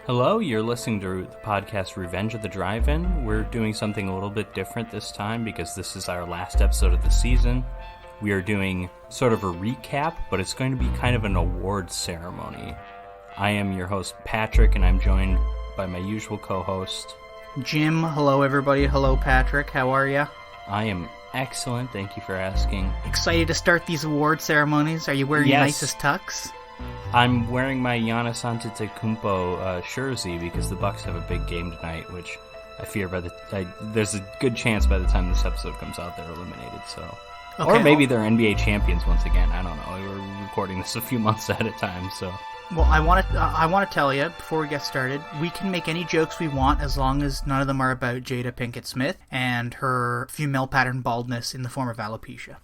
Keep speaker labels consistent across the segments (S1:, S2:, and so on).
S1: Hello, you're listening to the podcast Revenge of the Drive-In. We're doing something a little bit different this time because this is our last episode of the season. We are doing sort of a recap, but it's going to be kind of an awards ceremony. I am your host, Patrick, and I'm joined by my usual co-host,
S2: Jim. Hello, everybody. Hello, Patrick. How are ya?
S1: I am excellent. Thank you for asking.
S2: Excited to start these award ceremonies? Are you wearing your nicest tux?
S1: I'm wearing my Giannis Antetokounmpo jersey because the Bucks have a big game tonight, which I fear there's a good chance by the time this episode comes out they're eliminated. So, okay, or maybe they're NBA champions once again. I don't know. We're recording this a few months ahead of time, so.
S2: Well, I want to tell you before we get started, we can make any jokes we want as long as none of them are about Jada Pinkett Smith and her female pattern baldness in the form of alopecia.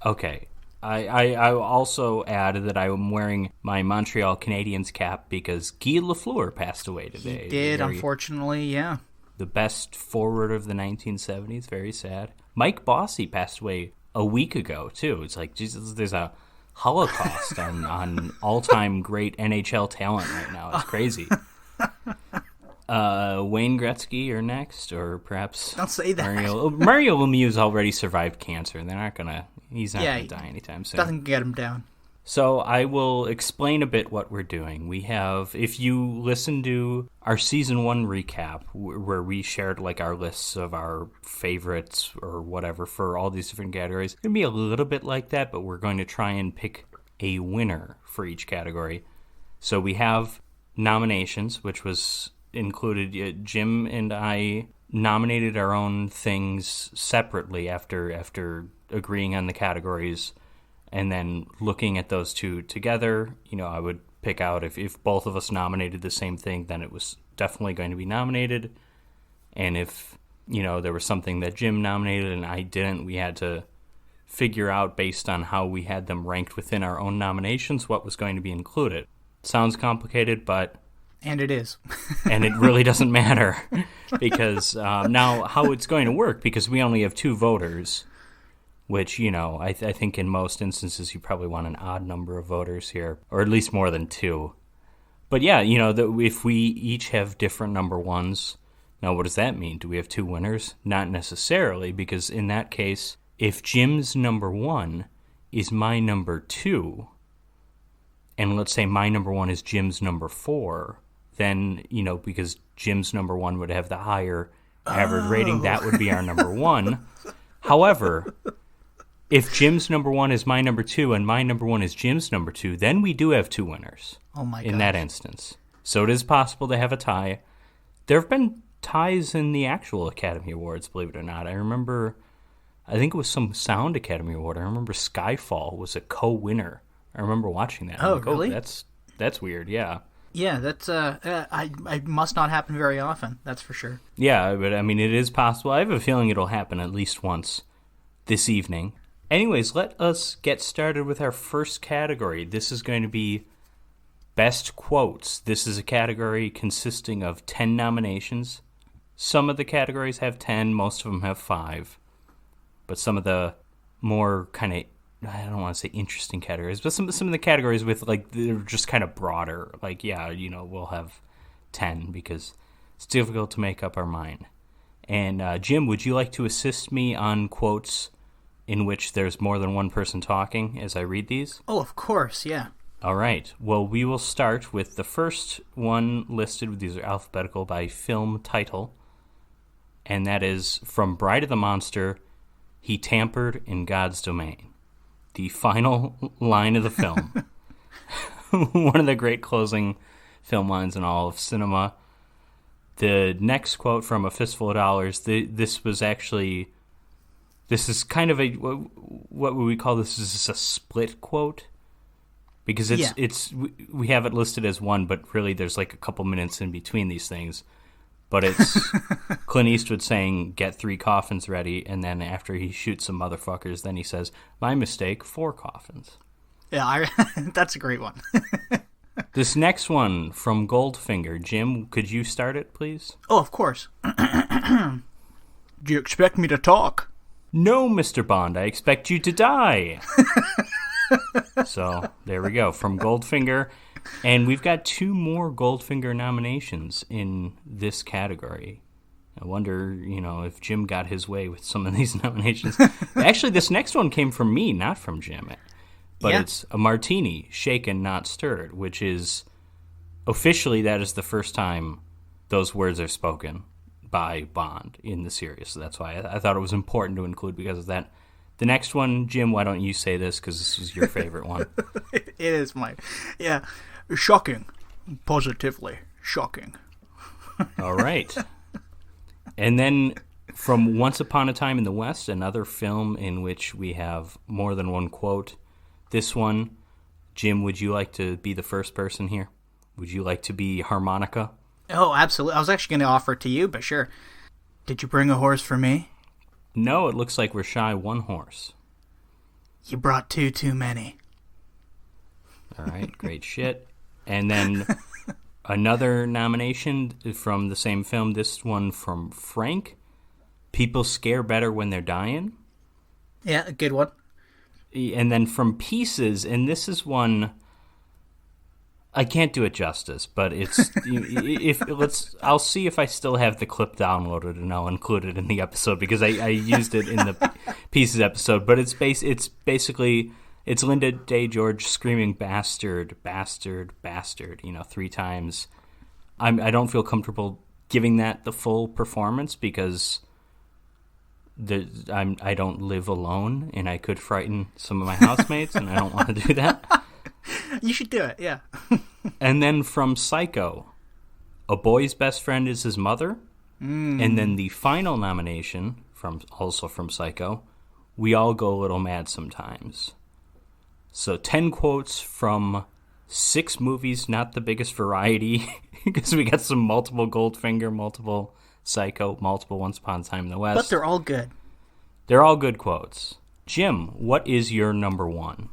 S1: Okay. I also add that I am wearing my Montreal Canadiens cap because Guy Lafleur passed away today.
S2: He did, unfortunately, yeah.
S1: The best forward of the 1970s, very sad. Mike Bossy passed away a week ago, too. It's like, Jesus, there's a holocaust on all-time great NHL talent right now. It's crazy. Wayne Gretzky, you're next, or perhaps...
S2: Don't say that.
S1: Mario Lemieux's already survived cancer, and he's not going to die anytime soon.
S2: Doesn't get him down.
S1: So I will explain a bit what we're doing. We have, if you listen to our Season 1 recap, where we shared like our lists of our favorites or whatever for all these different categories, it's going to be a little bit like that, but we're going to try and pick a winner for each category. So we have nominations, which was included. Jim and I nominated our own things separately after agreeing on the categories, and then looking at those two together, I would pick out if both of us nominated the same thing, then it was definitely going to be nominated. And if, there was something that Jim nominated and I didn't, we had to figure out based on how we had them ranked within our own nominations what was going to be included. Sounds complicated, but...
S2: And it is.
S1: And it really doesn't matter because now how it's going to work, because we only have two voters, which, I think in most instances you probably want an odd number of voters here, or at least more than two. But yeah, if we each have different number ones, now what does that mean? Do we have two winners? Not necessarily, because in that case, if Jim's number one is my number two, and let's say my number one is Jim's number four, then, because Jim's number one would have the higher average rating, that would be our number one. However, if Jim's number one is my number two and my number one is Jim's number two, then we do have two winners.
S2: Oh my god!
S1: In that instance. So it is possible to have a tie. There have been ties in the actual Academy Awards, believe it or not. I think it was some Sound Academy Award. I remember Skyfall was a co-winner. I remember watching that.
S2: Oh, really?
S1: That's weird, yeah.
S2: Yeah, that's I must not happen very often, that's for sure.
S1: Yeah, but I mean, it is possible. I have a feeling it'll happen at least once this evening. Anyways, let us get started with our first category. This is going to be Best Quotes. This is a category consisting of 10 nominations. Some of the categories have 10, most of them have 5. But some of the more kind of, I don't want to say interesting categories, but some of the categories with, like, they're just kind of broader. Like, yeah, we'll have 10 because it's difficult to make up our mind. And Jim, would you like to assist me on quotes in which there's more than one person talking as I read these?
S2: Oh, of course, yeah.
S1: All right. Well, we will start with the first one listed. These are alphabetical by film title. And that is from Bride of the Monster, "He tampered in God's domain." The final line of the film. One of the great closing film lines in all of cinema. The next quote from A Fistful of Dollars, this is kind of what would we call this? Is this a split quote? Because we have it listed as one, but really there's like a couple minutes in between these things. But it's Clint Eastwood saying, "Get 3 coffins ready," and then after he shoots some motherfuckers, then he says, "My mistake, 4 coffins."
S2: Yeah, that's a great one.
S1: This next one from Goldfinger. Jim, could you start it, please?
S2: Oh, of course. Do you expect me to talk?
S1: No, Mr. Bond, I expect you to die. So there we go, from Goldfinger. And we've got 2 more Goldfinger nominations in this category. I wonder, if Jim got his way with some of these nominations. Actually, this next one came from me, not from Jim. But It's a martini, shaken, not stirred, which is, officially, that is the first time those words are spoken by Bond in the series. So that's why I thought it was important to include because of that. The next one, Jim, why don't you say this, because this is your favorite one.
S2: It is mine. Yeah. Shocking. Positively shocking.
S1: All right. And then from Once Upon a Time in the West, another film in which we have more than one quote. This one, Jim, would you like to be the first person here? Would you like to be harmonica?
S2: Oh, absolutely. I was actually going to offer it to you, but sure. Did you bring a horse for me?
S1: No, it looks like we're shy 1 horse.
S2: You brought 2 too many.
S1: All right, great shit. And then another nomination from the same film, this one from Frank. People scare better when they're dying.
S2: Yeah, a good one.
S1: And then from Pieces, and this is one I can't do it justice, but it's I'll see if I still have the clip downloaded and I'll include it in the episode because I used it in the Pieces episode. But it's basically Linda Day George screaming bastard, bastard, bastard, 3 times. I don't feel comfortable giving that the full performance because I don't live alone and I could frighten some of my housemates and I don't want to do that.
S2: You should do it, yeah.
S1: And then from Psycho, a boy's best friend is his mother. And then the final nomination, also from Psycho, we all go a little mad sometimes. So 10 quotes from 6 movies, not the biggest variety, because we got some multiple Goldfinger, multiple Psycho, multiple Once Upon a Time in the West.
S2: But they're all good.
S1: They're all good quotes. Jim, what is your number 1?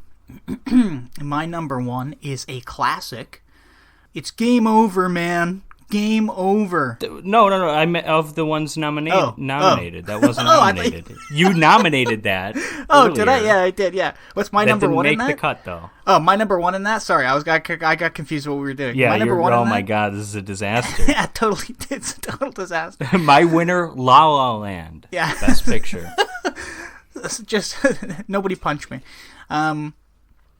S2: My number 1 is a classic. It's Game Over, man. Game Over.
S1: No. I meant of the ones nominated. That wasn't nominated. You nominated that.
S2: Oh,
S1: earlier.
S2: Did I? Yeah, I did. Yeah. What's my number 1 in that?
S1: That didn't make the cut, though.
S2: Oh, my number 1 in that? Sorry, I got confused with what we were doing.
S1: Yeah,
S2: my number 1
S1: oh
S2: in
S1: my
S2: that?
S1: God, this is a disaster.
S2: Yeah, totally. It's a total disaster.
S1: My winner, La La Land.
S2: Yeah.
S1: Best Picture.
S2: Just nobody punch me.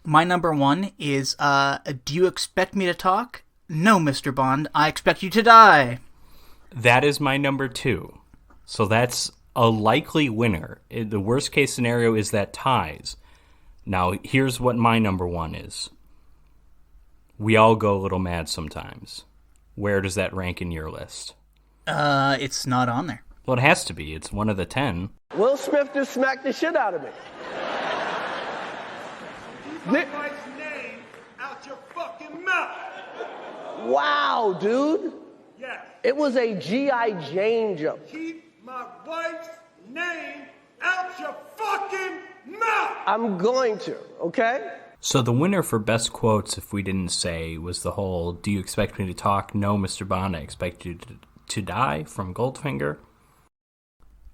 S2: My number 1 is Do You Expect Me to Talk? No, Mr. Bond, I expect you to die.
S1: That is my number 2. So that's a likely winner. The worst case scenario is that ties. Now, here's what my number 1 is. We all go a little mad sometimes. Where does that rank in your list?
S2: It's not on there.
S1: Well, it has to be. It's one of the 10.
S3: Will Smith just smacked the shit out of me.
S4: Keep my wife's name out your fucking mouth.
S3: Wow, dude.
S4: Yes.
S3: It was a G.I. Jane joke.
S4: Keep my wife's name out your fucking mouth.
S3: I'm going to, okay?
S1: So the winner for best quotes, if we didn't say, was the whole, do you expect me to talk? No, Mr. Bond, I expect you to die, from Goldfinger.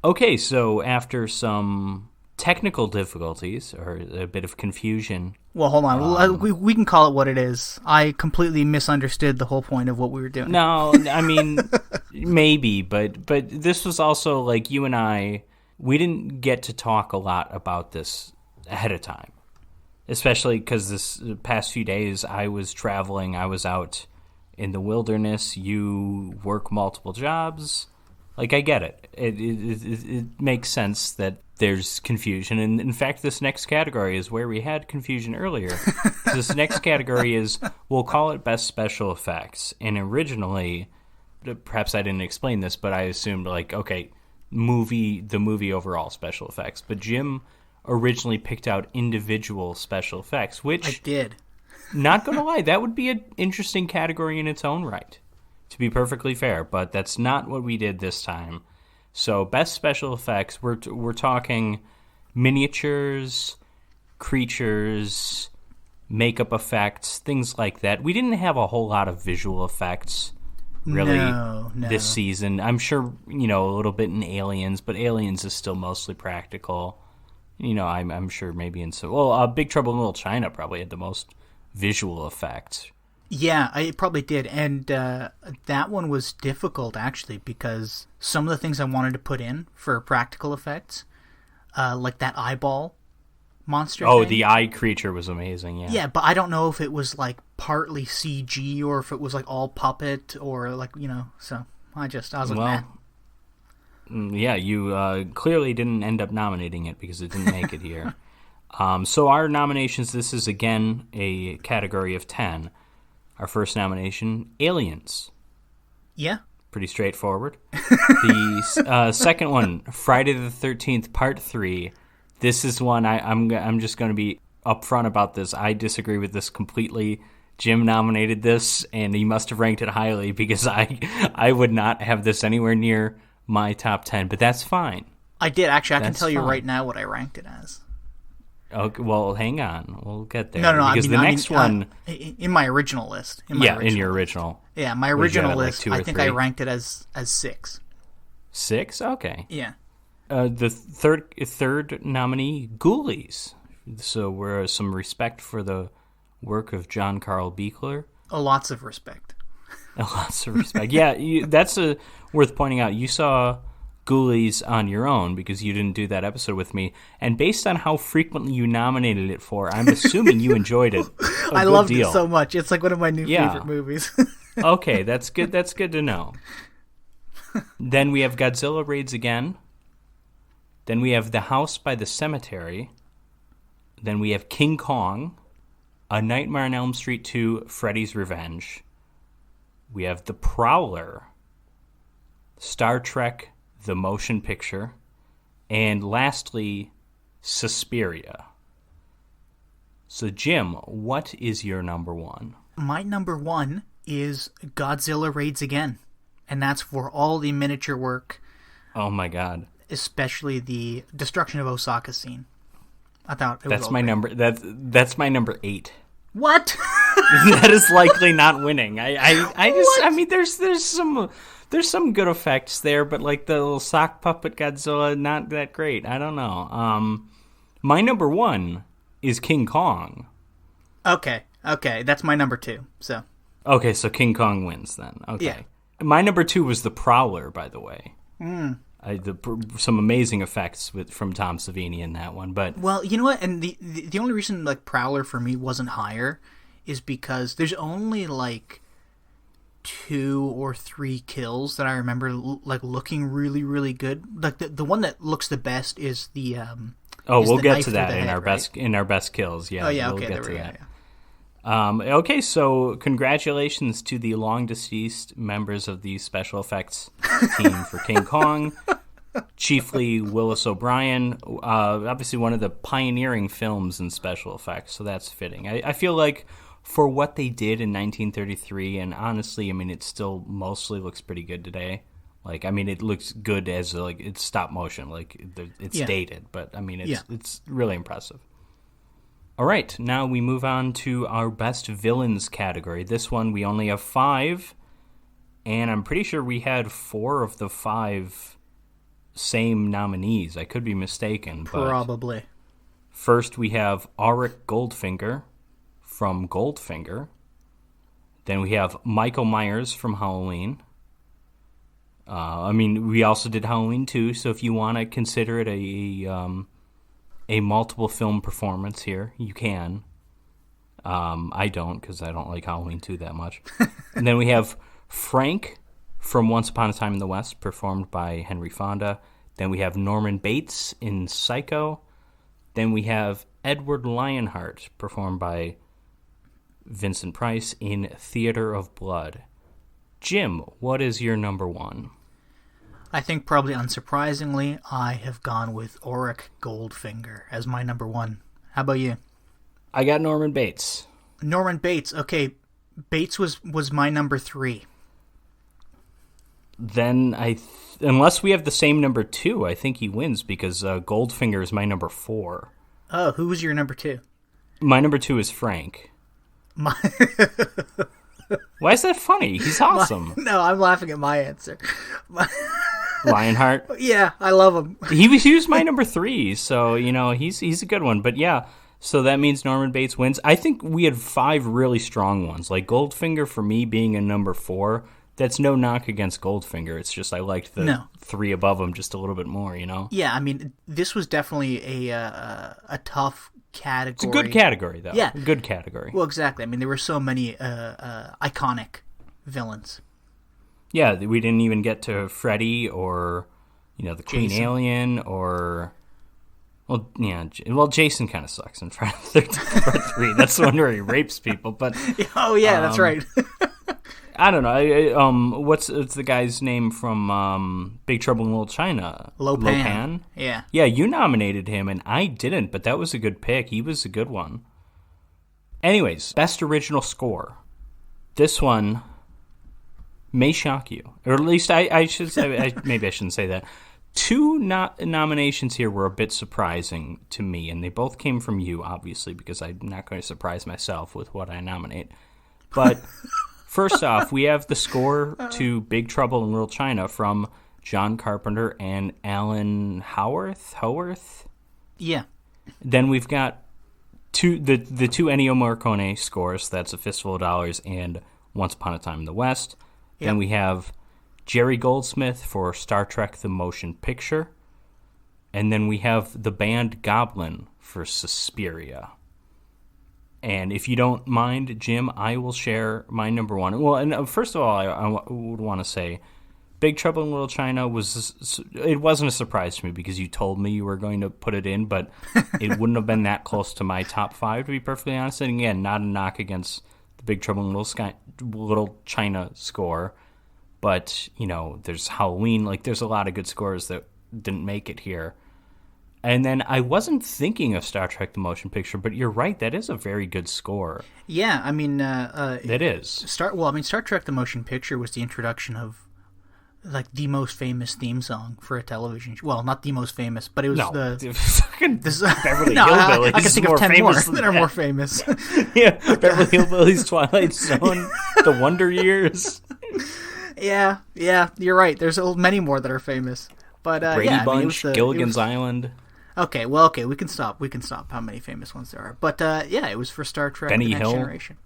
S1: Okay, so after some technical difficulties, or a bit of confusion...
S2: Well, hold on. We can call it what it is. I completely misunderstood the whole point of what we were doing.
S1: No, I mean, maybe, but this was also, like, you and I, we didn't get to talk a lot about this ahead of time. Especially because this past few days I was traveling, I was out in the wilderness, you work multiple jobs. Like, I get it. It makes sense that there's confusion. And in fact, this next category is where we had confusion earlier. This next category is, we'll call it Best Special Effects. And originally, perhaps I didn't explain this, but I assumed, like, okay, the movie overall special effects. But Jim originally picked out individual special effects, which...
S2: I did.
S1: Not gonna lie, that would be an interesting category in its own right, to be perfectly fair, but that's not what we did this time. So, best special effects, we're talking miniatures, creatures, makeup effects, things like that. We didn't have a whole lot of visual effects, really, this season. I'm sure, a little bit in Aliens, but Aliens is still mostly practical. I'm sure maybe in some... Big Trouble in Little China probably had the most visual effects.
S2: Yeah, it probably did. And that one was difficult, actually, because some of the things I wanted to put in for practical effects, like that eyeball monster thing.
S1: The eye creature was amazing, yeah.
S2: Yeah, but I don't know if it was, like, partly CG or if it was, like, all puppet or, like, so I was like, man.
S1: Yeah, you clearly didn't end up nominating it because it didn't make it here. So our nominations, this is again a category of 10. Our first nomination, Aliens.
S2: Yeah.
S1: Pretty straightforward. The second one, Friday the 13th, Part 3. This is one I'm just going to be upfront about this. I disagree with this completely. Jim nominated this, and he must have ranked it highly because I would not have this anywhere near my top 10, but that's fine.
S2: I did, actually. I can tell you
S1: fine.
S2: right now what I ranked it as.
S1: Okay, well, hang on. We'll get there.
S2: No,
S1: because the next one...
S2: in my original list.
S1: In your original.
S2: Yeah, my original list,
S1: like 2 or
S2: I think
S1: 3?
S2: I ranked it as 6.
S1: 6? Okay.
S2: Yeah.
S1: The third nominee, Ghoulies. So we're some respect for the work of John Carl Buechler.
S2: Lots of respect.
S1: Lots of respect. Yeah, that's worth pointing out. You saw Ghoulies on your own because you didn't do that episode with me. And based on how frequently you nominated it for, I'm assuming you enjoyed it.
S2: I loved it so much. It's like one of my new favorite movies.
S1: Okay, that's good. That's good to know. Then we have Godzilla Raids Again. Then we have The House by the Cemetery. Then we have King Kong, A Nightmare on Elm Street 2, Freddy's Revenge. We have The Prowler, Star Trek, The Motion Picture, and lastly, Suspiria. So, Jim, what is your number one?
S2: My number one is Godzilla Raids Again, and that's for all the miniature work.
S1: Oh my God!
S2: Especially the destruction of Osaka scene. I thought it was
S1: that's my number. That's my number 8.
S2: What?
S1: That is likely not winning. I mean, there's some good effects there, but like the little sock puppet Godzilla, not that great. I don't know. My number 1 is King Kong.
S2: Okay, that's my number 2. So.
S1: Okay, so King Kong wins then. Okay.
S2: Yeah.
S1: My number 2 was The Prowler, by the way.
S2: Mm.
S1: Some amazing effects from Tom Savini in that one, but
S2: well, you know what? And the only reason like Prowler for me wasn't higher is because there's only like 2 or 3 kills that I remember like looking really, really good. Like the one that looks the best is the
S1: we'll get to that in our best kills. Yeah.
S2: Oh yeah.
S1: We'll
S2: Okay.
S1: get
S2: There we go.
S1: that. Okay, so congratulations to the long-deceased members of the special effects team for King Kong, chiefly Willis O'Brien, obviously one of the pioneering films in special effects, so that's fitting. I feel like for what they did in 1933, and honestly, I mean, it still mostly looks pretty good today. Like, I mean, it looks good as, like, it's stop motion, like, it's dated, but, I mean, it's really impressive. All right, now we move on to our best villains category. This one, we only have 5, and I'm pretty sure we had 4 of the 5 same nominees. I could be mistaken.
S2: Probably.
S1: First, we have Auric Goldfinger from Goldfinger. Then we have Michael Myers from Halloween. I mean, we also did Halloween 2, so if you want to consider it a multiple film performance here, you can. I don't, because I don't like Halloween 2 that much. And then we have Frank from Once Upon a Time in the West, performed by Henry Fonda. Then we have Norman Bates in Psycho. Then we have Edward Lionheart, performed by Vincent Price in Theater of Blood. Jim, what is your number 1?
S2: I think probably unsurprisingly, I have gone with Auric Goldfinger as my number 1. How about you?
S1: I got Norman Bates.
S2: Norman Bates. Okay, Bates was my number 3.
S1: Then unless we have the same number 2, I think he wins because Goldfinger is my number 4.
S2: Oh, who was your number 2?
S1: My number 2 is Frank. Why is that funny? He's awesome.
S2: No, I'm laughing at my answer.
S1: Lionheart.
S2: Yeah, I love him.
S1: He was my number 3, so he's a good one. But yeah, so that means Norman Bates wins. I think we had 5 really strong ones. Like Goldfinger for me being a number 4. That's no knock against Goldfinger. It's just I liked the 3 above him just a little bit more.
S2: Yeah, I mean, this was definitely a tough category.
S1: It's a good category, though.
S2: Yeah,
S1: good category.
S2: Well, exactly. I mean, there were so many iconic villains.
S1: Yeah, we didn't even get to Freddy or the Queen Alien or. Well, yeah. Well, Jason kind of sucks in Friday the 13th Part 3. That's the one where he rapes people. But
S2: oh yeah, that's right.
S1: I don't know. What's the guy's name from Big Trouble in Little China?
S2: Lopan. Yeah.
S1: Yeah, you nominated him, and I didn't, but that was a good pick. He was a good one. Anyways, Best Original Score. This one may shock you. Or at least I should say, maybe I shouldn't say that. 2 nominations here were a bit surprising to me, and they both came from you, obviously, because I'm not going to surprise myself with what I nominate. But... First off, we have the score to Big Trouble in Little China from John Carpenter and Alan Howarth?
S2: Yeah.
S1: Then we've got the 2 Ennio Morricone scores. That's A Fistful of Dollars and Once Upon a Time in the West. Yep. Then we have Jerry Goldsmith for Star Trek The Motion Picture. And then we have the band Goblin for Suspiria. And if you don't mind, Jim, I will share my number 1. Well, and first of all, I would want to say Big Trouble in Little China it wasn't a surprise to me because you told me you were going to put it in, but it wouldn't have been that close to my top 5, to be perfectly honest. And again, not a knock against the Big Trouble in Little China score, but, there's Halloween. Like, there's a lot of good scores that didn't make it here. And then I wasn't thinking of Star Trek The Motion Picture, but you're right, that is a very good score.
S2: Yeah, I mean...
S1: it is.
S2: Star Trek The Motion Picture was the introduction of, like, the most famous theme song for a television show. Well, not the most famous, but it was
S1: Beverly Hillbillies.
S2: I can think of 10 more that are more famous.
S1: Yeah, Beverly Hillbillies, Twilight Zone, The Wonder Years.
S2: Yeah, you're right. There's many more that are famous. But
S1: Brady Bunch, Gilligan's Island.
S2: Okay, we can stop. We can stop how many famous ones there are. But it was for Star Trek:
S1: Benny
S2: The Next
S1: Hill.
S2: Generation.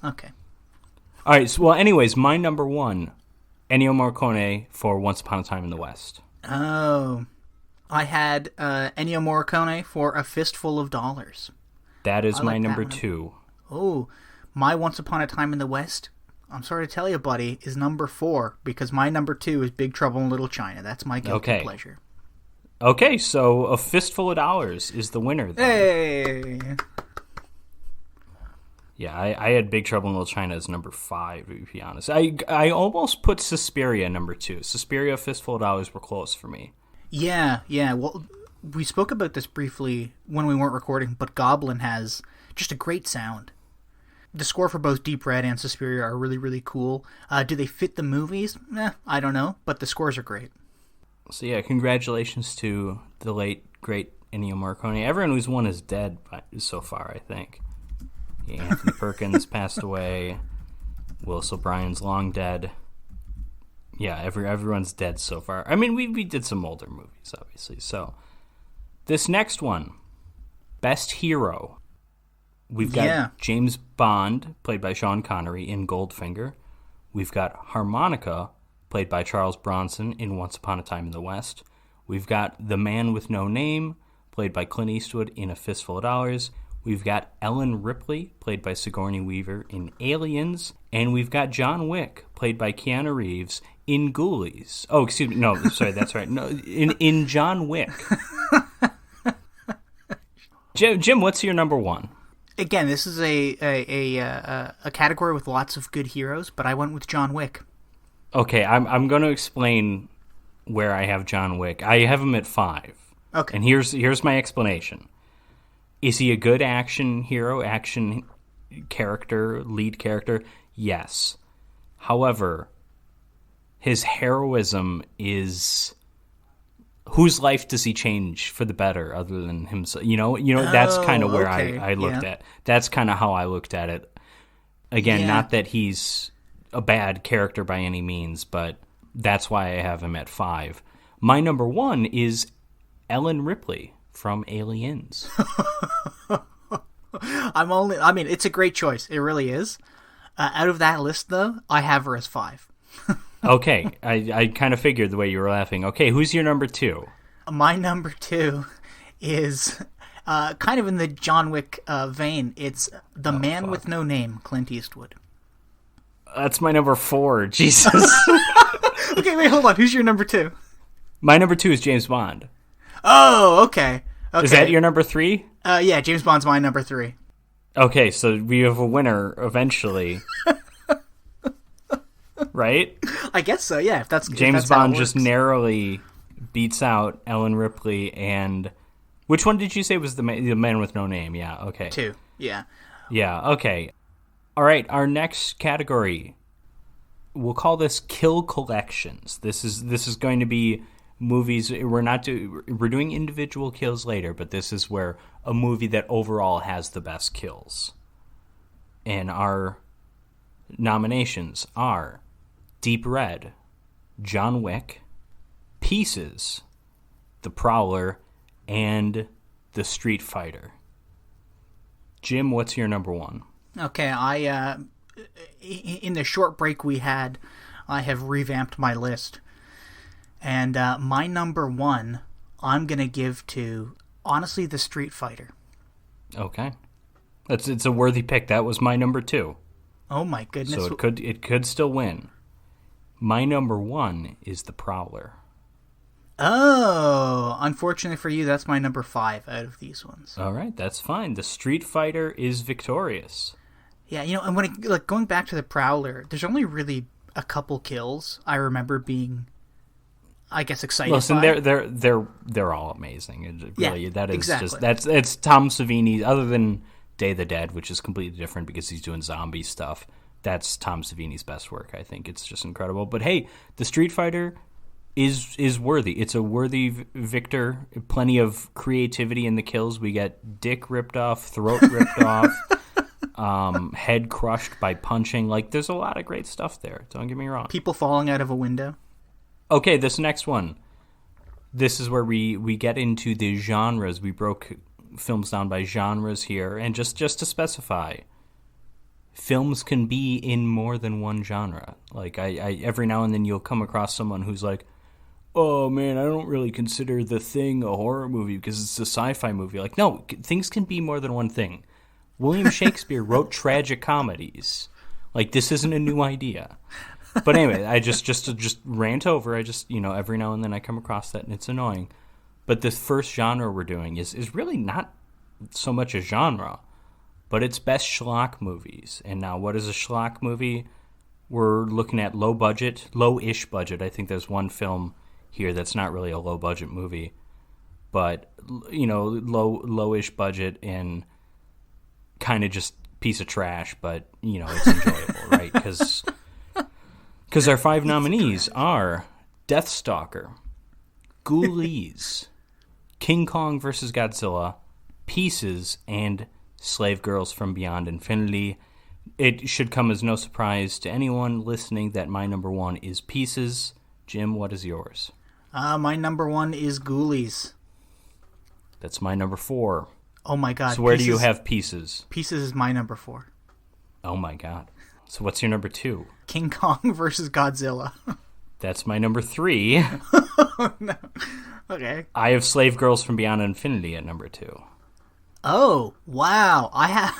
S2: Okay.
S1: All right. So, anyways, my number 1, Ennio Morricone for Once Upon a Time in the West.
S2: Oh, I had Ennio Morricone for A Fistful of Dollars.
S1: That is my number 2.
S2: Oh, my Once Upon a Time in the West, I'm sorry to tell you, buddy, is number 4 because my number 2 is Big Trouble in Little China. That's my guilty pleasure.
S1: Okay, so A Fistful of Dollars is the winner then.
S2: Hey!
S1: Yeah, I had Big Trouble in Little China as number 5, to be honest. I almost put Suspiria number 2. Suspiria, Fistful of Dollars were close for me.
S2: Yeah. Well, we spoke about this briefly when we weren't recording, but Goblin has just a great sound. The score for both Deep Red and Suspiria are really, really cool. Do they fit the movies? I don't know, but the scores are great.
S1: So yeah, congratulations to the late, great Ennio Morricone. Everyone who's won is dead so far, I think. Yeah, Anthony Perkins passed away. Willis O'Brien's long dead. Yeah, everyone's dead so far. I mean, we did some older movies, obviously. So this next one, Best Hero. We've got James Bond, played by Sean Connery, in Goldfinger. We've got Harmonica, played by Charles Bronson in Once Upon a Time in the West. We've got The Man with No Name, played by Clint Eastwood in A Fistful of Dollars. We've got Ellen Ripley, played by Sigourney Weaver in Aliens. And we've got John Wick, played by Keanu Reeves in Ghoulies. Oh, excuse me. No, sorry, that's right. No, in John Wick. Jim, what's your number 1?
S2: Again, this is a category with lots of good heroes, but I went with John Wick.
S1: Okay, I'm going to explain where I have John Wick. I have him at 5.
S2: Okay.
S1: And here's my explanation. Is he a good action hero, action character, lead character? Yes. However, his heroism is... Whose life does he change for the better other than himself? That's kind of where I looked at. That's kind of how I looked at it. Again, not that he's a bad character by any means, but that's why I have him at 5. My number one is Ellen Ripley from Aliens.
S2: It's a great choice. It really is. Out of that list, though, I have her as 5.
S1: Okay, I kind of figured the way you were laughing. Okay, who's your number 2?
S2: My number 2 is kind of in the John Wick vein. It's the man with no name, Clint Eastwood.
S1: That's my number 4. Jesus.
S2: Okay, wait, hold on. Who's your number 2?
S1: My number 2 is James Bond.
S2: Oh, okay.
S1: Is that your number 3?
S2: Yeah, James Bond's my number 3.
S1: Okay, so we have a winner eventually. Right?
S2: I guess so, yeah. If that's
S1: James
S2: if that's
S1: Bond just narrowly beats out Ellen Ripley and... Which one did you say was the man with no name? Yeah, okay.
S2: 2, yeah.
S1: Yeah, okay. All right, our next category, we'll call this Kill Collections. This is going to be movies. We're doing individual kills later, but this is where a movie that overall has the best kills. And our nominations are Deep Red, John Wick, Pieces, The Prowler, and The Street Fighter. Jim, what's your number 1?
S2: Okay, in the short break we had, I have revamped my list. And my number 1, I'm going to give to, honestly, The Street Fighter.
S1: Okay. It's a worthy pick. That was my number 2.
S2: Oh my goodness.
S1: So it could still win. My number 1 is The Prowler.
S2: Oh, unfortunately for you, that's my number 5 out of these ones.
S1: All right, that's fine. The Street Fighter is victorious.
S2: Yeah, and when going back to The Prowler, there's only really a couple kills I remember being, I guess, excited.
S1: Listen,
S2: by.
S1: they're all amazing. Really,
S2: yeah,
S1: that is
S2: exactly.
S1: it's Tom Savini. Other than Day of the Dead, which is completely different because he's doing zombie stuff. That's Tom Savini's best work. I think it's just incredible. But hey, the Street Fighter is worthy. It's a worthy victor. Plenty of creativity in the kills. We get dick ripped off, throat ripped off. Head crushed by punching. Like, there's a lot of great stuff there. Don't get me wrong.
S2: People falling out of a window.
S1: Okay, this next one. This is where we get into the genres. We broke films down by genres here. And just to specify, films can be in more than one genre. Like, I every now and then you'll come across someone who's like, oh, man, I don't really consider The Thing a horror movie because it's a sci-fi movie. Like, no, things can be more than one thing. William Shakespeare wrote tragic comedies. Like, this isn't a new idea. But anyway, I just rant over. I just, every now and then I come across that, and it's annoying. But the first genre we're doing is really not so much a genre, but it's best schlock movies. And now, what is a schlock movie? We're looking at low-ish budget. I think there's one film here that's not really a low-budget movie, but, low-ish budget and kind of just piece of trash, but it's enjoyable, right? Because our 5 nominees are Deathstalker, Ghoulies, King Kong vs. Godzilla, Pieces, and Slave Girls from Beyond Infinity. It should come as no surprise to anyone listening that my number 1 is Pieces. Jim, what is yours?
S2: My number 1 is Ghoulies.
S1: That's my number 4.
S2: Oh my god.
S1: So where do you have Pieces?
S2: Pieces is my number 4.
S1: Oh my god. So what's your number 2?
S2: King Kong versus Godzilla.
S1: That's my number 3.
S2: Oh, no. Okay.
S1: I have Slave Girls from Beyond Infinity at number 2.
S2: Oh, wow. I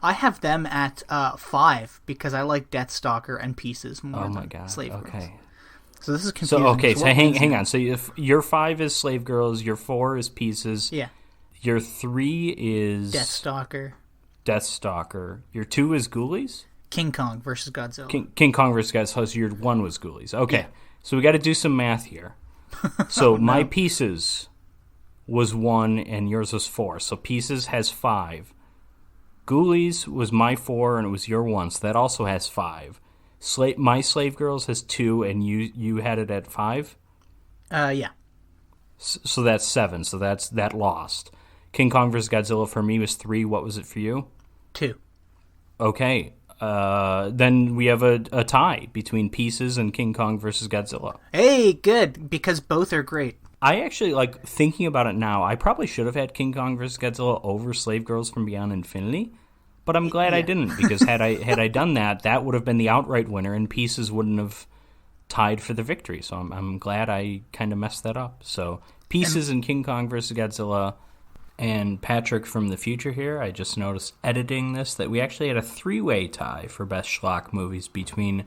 S2: have them at 5 because I like Deathstalker and Pieces more than Slave Girls.
S1: Okay.
S2: So this is confusing.
S1: So hang on. So if your 5 is Slave Girls, your 4 is Pieces.
S2: Yeah.
S1: Your 3 is
S2: Deathstalker.
S1: Your 2 is Ghoulies?
S2: King Kong versus Godzilla.
S1: King Kong versus Godzilla. So your 1 was Ghoulies. Okay.
S2: Yeah.
S1: So we got to do some math here. So my Pieces was 1 and yours was 4. So Pieces has 5. Ghoulies was my 4 and it was your 1. So that also has 5. My Slave Girls has 2 and you had it at 5?
S2: Yeah.
S1: So that's 7. So that lost. King Kong vs. Godzilla for me was 3. What was it for you?
S2: 2.
S1: Okay. Then we have a tie between Pieces and King Kong versus Godzilla.
S2: Hey, good, because both are great.
S1: I actually, like, thinking about it now, I probably should have had King Kong vs. Godzilla over Slave Girls from Beyond Infinity, but I'm glad I didn't, because had I done that, that would have been the outright winner, and Pieces wouldn't have tied for the victory. So I'm glad I kind of messed that up. So Pieces and King Kong vs. Godzilla. And Patrick from the future here, I just noticed editing this that we actually had a three-way tie for best schlock movies between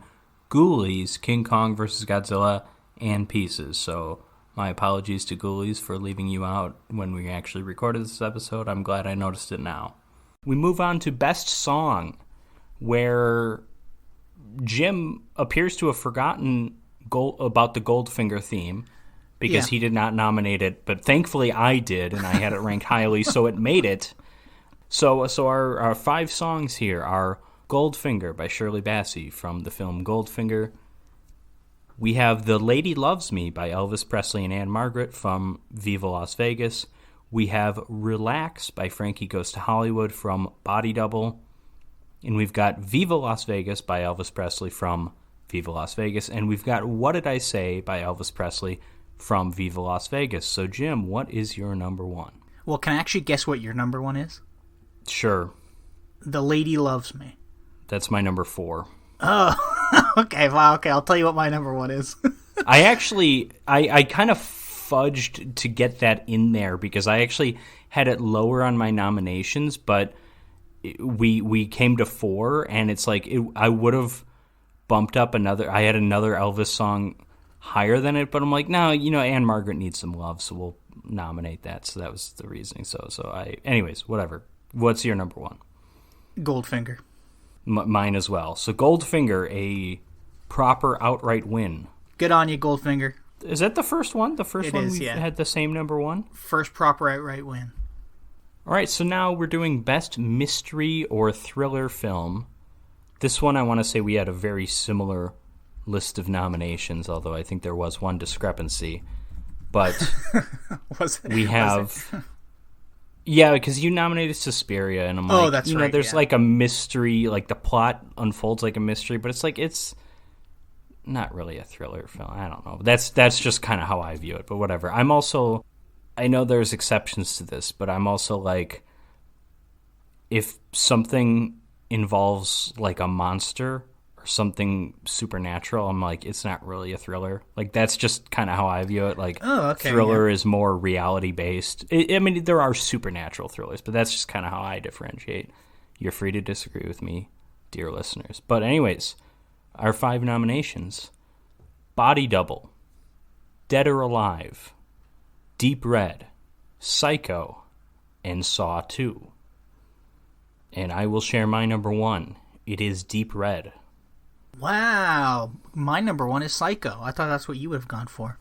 S1: Ghoulies, King Kong vs. Godzilla, and Pieces. So my apologies to Ghoulies for leaving you out when we actually recorded this episode. I'm glad I noticed it now. We move on to Best Song, where Jim appears to have forgotten about the Goldfinger theme because he did not nominate it, but thankfully I did, and I had it ranked highly, so it made it. So our 5 songs here are Goldfinger by Shirley Bassey from the film Goldfinger. We have The Lady Loves Me by Elvis Presley and Anne Margaret from Viva Las Vegas. We have Relax by Frankie Goes to Hollywood from Body Double. And we've got Viva Las Vegas by Elvis Presley from Viva Las Vegas. And we've got What Did I Say by Elvis Presley from Viva Las Vegas. So, Jim, what is your number 1?
S2: Well, can I actually guess what your number 1 is?
S1: Sure.
S2: The Lady Loves Me.
S1: That's my number 4.
S2: Oh, okay. Well, okay. I'll tell you what my number 1 is.
S1: I actually, I kind of fudged to get that in there because I actually had it lower on my nominations, but we came to 4, and it's like I would have bumped up another. I had another Elvis song higher than it, but I'm like, no, Anne Margaret needs some love, so we'll nominate that. So that was the reasoning. Anyways, whatever. What's your number 1?
S2: Goldfinger.
S1: Mine as well. So Goldfinger, a proper outright win.
S2: Good on you, Goldfinger.
S1: Is that the first one? The first one we had the same number 1?
S2: First proper outright win.
S1: All right, so now we're doing best mystery or thriller film. This one, I want to say we had a very similar list of nominations, although I think there was one discrepancy. But we have... Yeah, because you nominated Suspiria, and I'm like,
S2: that's right,
S1: there's like a mystery, like the plot unfolds like a mystery, but it's not really a thriller film. I don't know. That's just kind of how I view it, but whatever. I know there's exceptions to this, but I'm also like, if something involves like a monster or something supernatural, I'm like, it's not really a thriller. Like, that's just kind of how I view it. Like, thriller is more reality-based. I mean, there are supernatural thrillers, but that's just kind of how I differentiate. You're free to disagree with me, dear listeners. But anyways, our 5 nominations: Body Double, Dead or Alive, Deep Red, Psycho, and Saw 2. And I will share my number 1. It is Deep Red.
S2: Wow. My number 1 is Psycho. I thought that's what you would have gone for.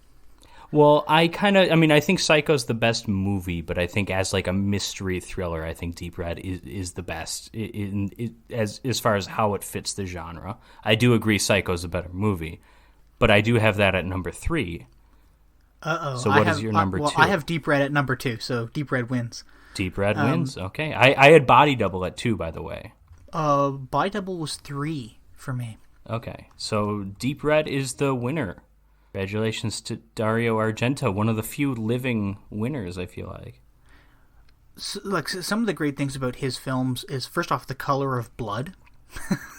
S1: Well, I think Psycho's the best movie, but I think as like a mystery thriller, I think Deep Red is the best as far as how it fits the genre. I do agree Psycho's a better movie, but I do have that at number 3.
S2: Uh-oh.
S1: So what is your number 2?
S2: I have Deep Red at number 2, so Deep Red wins.
S1: Deep Red wins? Okay. I had Body Double at 2, by the way.
S2: Body Double was 3 for me.
S1: Okay. So Deep Red is the winner. Congratulations to Dario Argento, one of the few living winners, I feel like.
S2: So, some of the great things about his films is, first off, the color of blood.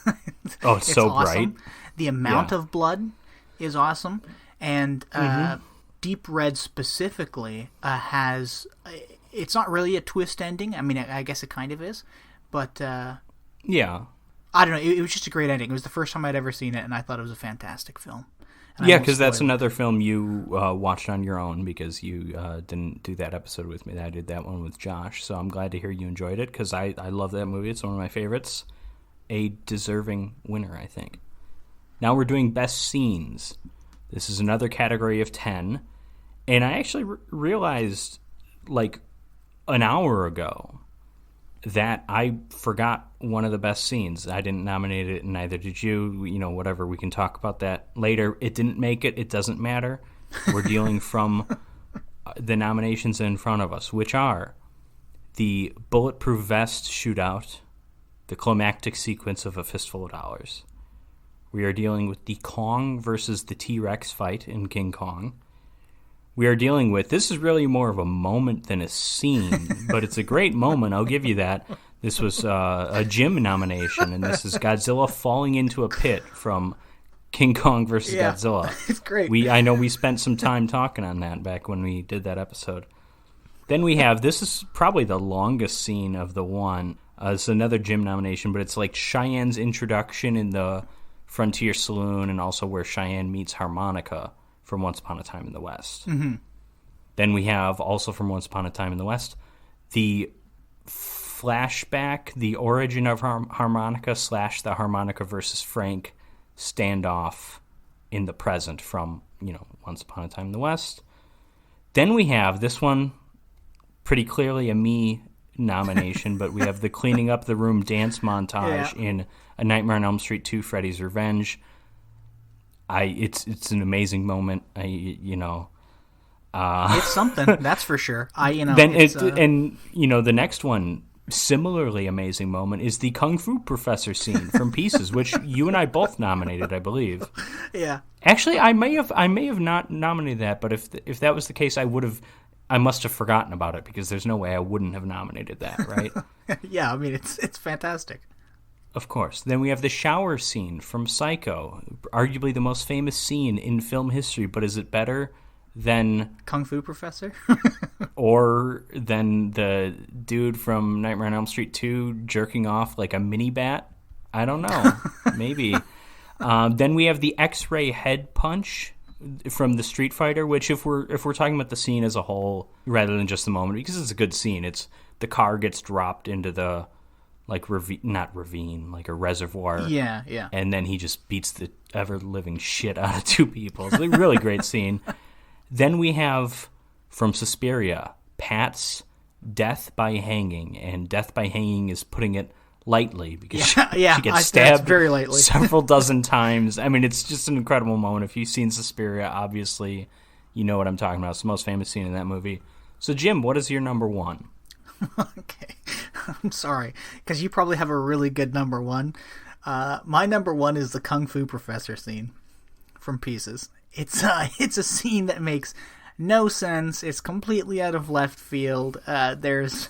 S1: It's so
S2: awesome.
S1: bright.
S2: The amount of blood is awesome. And Deep Red specifically has... It's not really a twist ending. I mean, I guess it kind of is. But...
S1: yeah.
S2: I don't know. It was just a great ending. It was the first time I'd ever seen it, and I thought it was a fantastic film.
S1: Yeah, because that's another film you watched on your own because you didn't do that episode with me. I did that one with Josh, so I'm glad to hear you enjoyed it because I love that movie. It's one of my favorites. A deserving winner, I think. Now we're doing best scenes. This is another category of 10, and I actually realized like an hour ago that I forgot one of the best scenes. I didn't nominate it, and neither did you. Whatever, we can talk about that later. It didn't make it. It doesn't matter. We're dealing from the nominations in front of us, which are the Bulletproof Vest shootout the climactic sequence of A Fistful of Dollars. We are dealing with the Kong versus the T-Rex fight in King Kong. We are dealing with, this is really more of a moment than a scene, but it's a great moment, I'll give you that. This was a Jim nomination, and this is Godzilla falling into a pit from King Kong versus Godzilla.
S2: It's great.
S1: I know we spent some time talking on that back when we did that episode. Then we have, this is probably the longest scene of the one. It's another Jim nomination, but it's like Cheyenne's introduction in the Frontier Saloon, and also where Cheyenne meets Harmonica from Once Upon a Time in the West.
S2: Mm-hmm.
S1: Then we have, also from Once Upon a Time in the West, the flashback, the origin of Harmonica / the Harmonica versus Frank standoff in the present from, Once Upon a Time in the West. Then we have this one, pretty clearly a me nomination, but we have the cleaning up the room dance montage in A Nightmare on Elm Street 2, Freddy's Revenge. It's an amazing moment.
S2: It's something, that's for sure.
S1: The next one, similarly amazing moment, is the Kung Fu Professor scene from Pieces, which you and I both nominated, I believe.
S2: Yeah.
S1: Actually, I may have not nominated that, but if that was the case, I must have forgotten about it, because there's no way I wouldn't have nominated that, right?
S2: Yeah, I mean, it's fantastic.
S1: Of course. Then we have the shower scene from Psycho, arguably the most famous scene in film history, but is it better than
S2: Kung Fu Professor?
S1: or than the dude from Nightmare on Elm Street 2 jerking off like a mini bat? I don't know. Maybe. Then we have the X-ray head punch from the Street Fighter, which if we're talking about the scene as a whole rather than just the moment, because it's a good scene, it's the car gets dropped into the like not ravine, like a reservoir.
S2: Yeah.
S1: And then he just beats the ever living shit out of two people. It's a really great scene. Then we have from Suspiria, Pat's death by hanging, and death by hanging is putting it lightly, because she gets stabbed
S2: very lightly.
S1: several dozen times. I mean, it's just an incredible moment. If you've seen Suspiria, obviously you know what I'm talking about. It's the most famous scene in that movie. So, Jim, what is your number one?
S2: Okay. I'm sorry, because you probably have a really good number one. My number one is the Kung Fu Professor scene from Pieces. It's a scene that makes no sense. It's completely out of left field. There's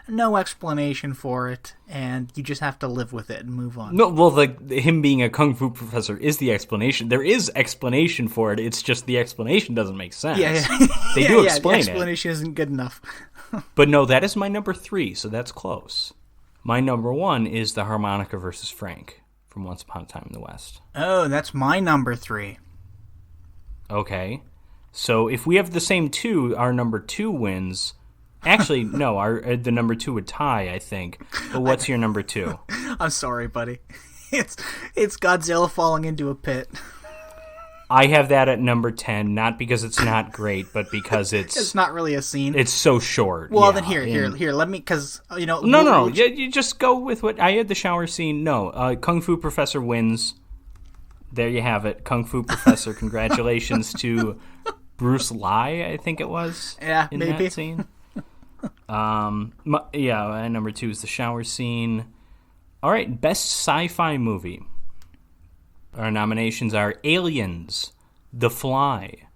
S2: no explanation for it, and you just have to live with it and move on.
S1: No, well, him being a Kung Fu Professor is the explanation. There is explanation for it. It's just the explanation doesn't make sense.
S2: Yeah.
S1: They do explain
S2: the explanation isn't good enough.
S1: But no, that is my number 3, so that's close. My number 1 is the Harmonica versus Frank from Once Upon a Time in the West.
S2: Oh, that's my number 3.
S1: Okay. So if we have the same 2, our number 2 wins. Actually, no, the number 2 would tie, I think. But what's your number 2?
S2: I'm sorry, buddy. It's Godzilla falling into a pit.
S1: I have that at number 10, not because it's not great, but because
S2: it's not really a scene.
S1: It's so short.
S2: Well, then here, let me, because,
S1: No. You just go with what, I had the shower scene. No, Kung Fu Professor wins. There you have it. Kung Fu Professor. Congratulations to Bruce Lee, I think it was.
S2: Yeah,
S1: in
S2: maybe.
S1: that scene. And number 2 is the shower scene. All right, best sci-fi movie. Our nominations are Aliens, The Fly,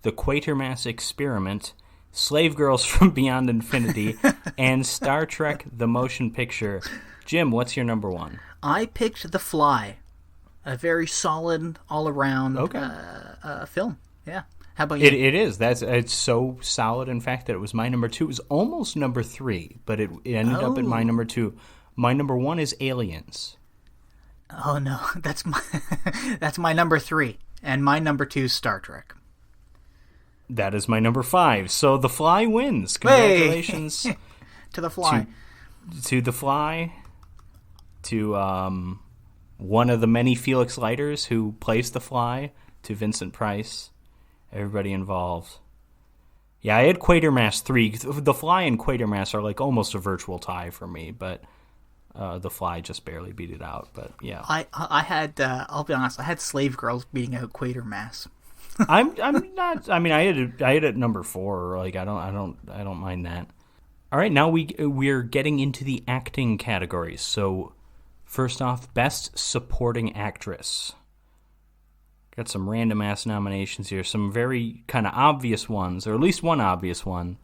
S1: The Quatermass Experiment, Slave Girls from Beyond Infinity, and Star Trek The Motion Picture. Jim, what's your number 1?
S2: I picked The Fly. A very solid, all-around film. Yeah. How about you?
S1: It is. It's so solid, in fact, that it was my number 2. It was almost number 3, but it ended up at my number 2. My number 1 is Aliens.
S2: Oh no, that's my number 3, and my number 2 is Star Trek.
S1: That is my number 5. So The Fly wins. Congratulations
S2: to The Fly.
S1: To The Fly. To one of the many Felix Leiters who plays The Fly. To Vincent Price. Everybody involved. Yeah, I had Quatermass 3. The Fly and Quatermass are like almost a virtual tie for me, but The Fly just barely beat it out. But yeah,
S2: I had. I'll be honest. I had Slave Girls beating out Quatermass.
S1: I'm not. I mean, I had it at number 4. Like I don't mind that. All right, now we're getting into the acting categories. So, first off, Best Supporting Actress. Got some random-ass nominations here. Some very kind of obvious ones, or at least one obvious one. In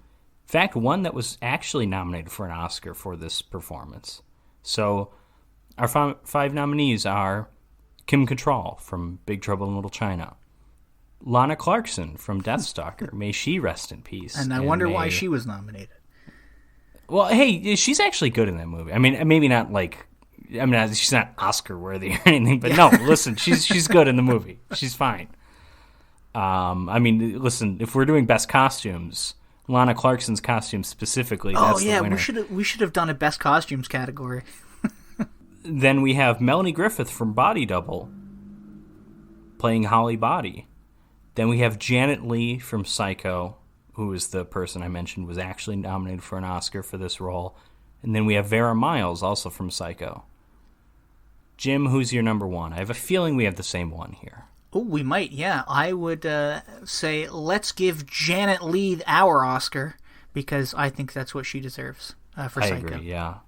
S1: fact, one that was actually nominated for an Oscar for this performance. So, our five nominees are Kim Cattrall from Big Trouble in Little China. Lana Clarkson from Deathstalker. May she rest in peace.
S2: And I wonder why she was nominated.
S1: Well, hey, she's actually good in that movie. I mean, maybe not like, she's not Oscar worthy or anything, but no, listen, she's good in the movie. She's fine. Listen, if we're doing best costumes, Lana Clarkson's costume specifically, that's the winner.
S2: we should have done a best costumes category.
S1: Then we have Melanie Griffith from Body Double playing Holly Body. Then we have Janet Leigh from Psycho, who is the person I mentioned was actually nominated for an Oscar for this role. And then we have Vera Miles, also from Psycho. Jim, who's your number one? I have a feeling we have the same one here.
S2: Oh, we might, yeah. I would say let's give Janet Leigh our Oscar, because I think that's what she deserves for Psycho.
S1: I agree, yeah.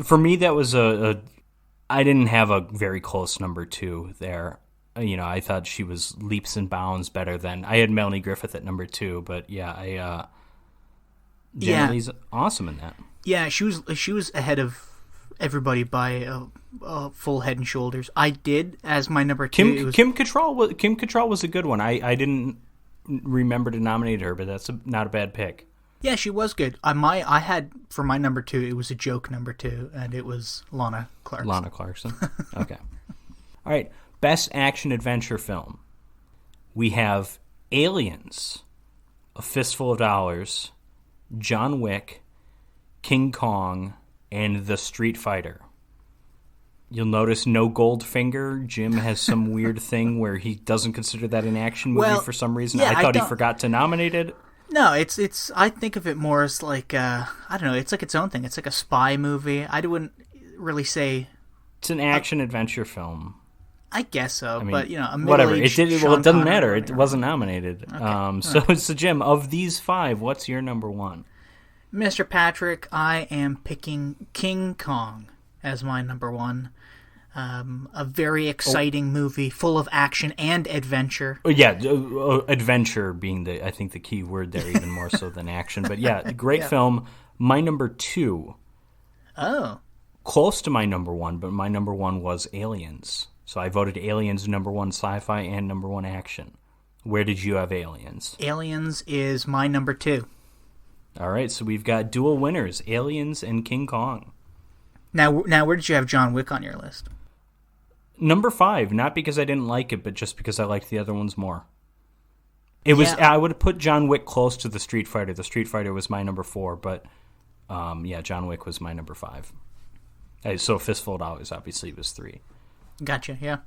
S1: For me, that was I didn't have a very close number two there. I thought she was leaps and bounds better than... I had Melanie Griffith at number two, but yeah, Janet Leigh's awesome in that.
S2: Yeah, she was ahead of everybody by a full head and shoulders. I did as my number two.
S1: Kim Cattrall was a good one. I didn't remember to nominate her, but that's not a bad pick.
S2: Yeah, she was good. I had for my number two, it was a joke number two, and it was Lana Clarkson.
S1: Lana Clarkson. Okay. All right. Best Action Adventure Film. We have Aliens, A Fistful of Dollars, John Wick, King Kong, and The Street Fighter. You'll notice no Goldfinger. Jim has some weird thing where he doesn't consider that an action movie for some reason.
S2: Yeah,
S1: I thought he forgot to nominate it.
S2: No, it's. I think of it more as like I don't know. It's like its own thing. It's like a spy movie. I wouldn't really say
S1: it's an action adventure film.
S2: I guess so, but a
S1: whatever. It doesn't matter. It
S2: Connery.
S1: wasn't nominated. Okay. So Jim, of these five, what's your number one?
S2: Mr. Patrick, I am picking King Kong as my number one. A very exciting movie, full of action and adventure.
S1: Yeah, adventure being I think the key word there, even more so than action. But yeah, great film. My number two.
S2: Oh.
S1: Close to my number one, but my number one was Aliens. So I voted Aliens number one sci-fi and number one action. Where did you have Aliens?
S2: Aliens is my number two.
S1: All right, so we've got dual winners, Aliens and King Kong.
S2: Now, where did you have John Wick on your list?
S1: Number 5, not because I didn't like it, but just because I liked the other ones more. I would have put John Wick close to The Street Fighter. The Street Fighter was my number 4, but John Wick was my number 5. So Fistful of Dollars obviously was 3.
S2: Gotcha, yeah.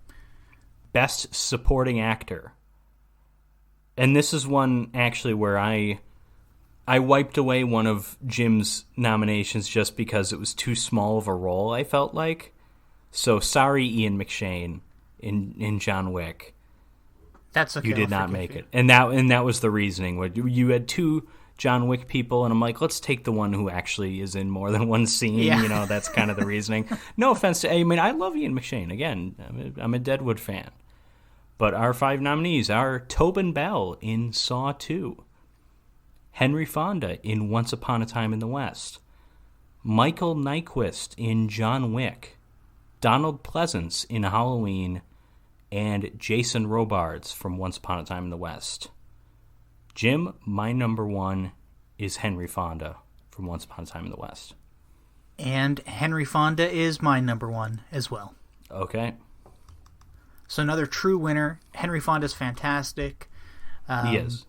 S1: Best Supporting Actor. And this is one actually where I wiped away one of Jim's nominations just because it was too small of a role, I felt like. So sorry, Ian McShane in John Wick.
S2: That's okay.
S1: You did not make it. And that was the reasoning. You had 2 John Wick people, and I'm like, let's take the one who actually is in more than one scene.
S2: Yeah.
S1: That's kind of the reasoning. No offense to, I love Ian McShane. Again, I'm a Deadwood fan. But our 5 nominees are Tobin Bell in Saw 2, Henry Fonda in Once Upon a Time in the West, Michael Nyqvist in John Wick, Donald Pleasance in Halloween, and Jason Robards from Once Upon a Time in the West. Jim, my number 1 is Henry Fonda from Once Upon a Time in the West.
S2: And Henry Fonda is my number 1 as well.
S1: Okay.
S2: So another true winner. Henry Fonda's fantastic.
S1: He is.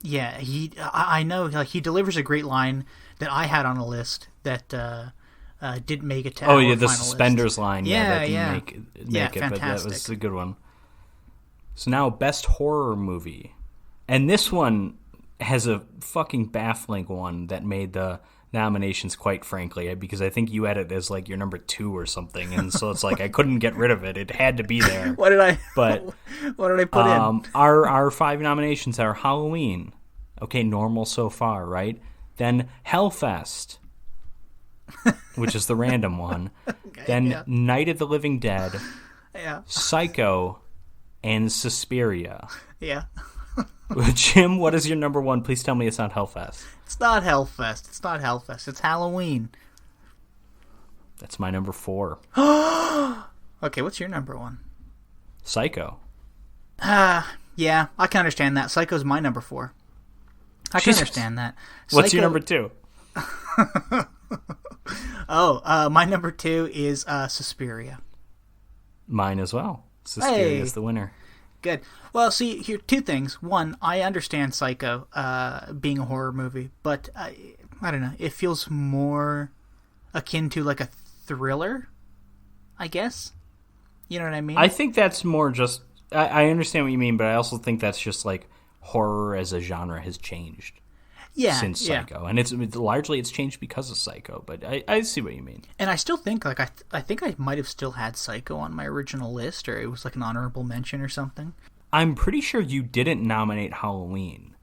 S2: Yeah, I know. Like, he delivers a great line that I had on a list that didn't make it to our
S1: the
S2: final
S1: suspenders
S2: list.
S1: line. That didn't make it,
S2: fantastic.
S1: but that was a good one. So now, best horror movie. And this one has a fucking baffling one that made the nominations, quite frankly, because I think you had it as like your number 2 or something, and so it's like I couldn't get rid of it. It had to be there.
S2: What did I put in?
S1: Our 5 nominations are Halloween. Okay, normal so far, right? Then Hellfest, which is the random one. Okay, then Night of the Living Dead, Psycho, and Suspiria.
S2: Yeah.
S1: Jim, what is your number one? Please tell me it's not Hellfest.
S2: It's not Hellfest. It's Halloween.
S1: That's my number 4.
S2: Okay, what's your number one?
S1: Psycho.
S2: Yeah, I can understand that. Psycho's my number 4. I can understand that.
S1: What's your number 2?
S2: My number 2 is Suspiria.
S1: Mine as well. Suspiria is the winner.
S2: Good. Well, see, here, 2 things. One, I understand Psycho being a horror movie, but I don't know. It feels more akin to like a thriller, I guess. You know what I mean?
S1: I think that's more just... I understand what you mean, but I also think that's just like horror as a genre has changed since Psycho. And it's largely changed because of Psycho, but I see what you mean.
S2: And I still think, like, I think I might have still had Psycho on my original list, or it was like an honorable mention or something.
S1: I'm pretty sure you didn't nominate Halloween,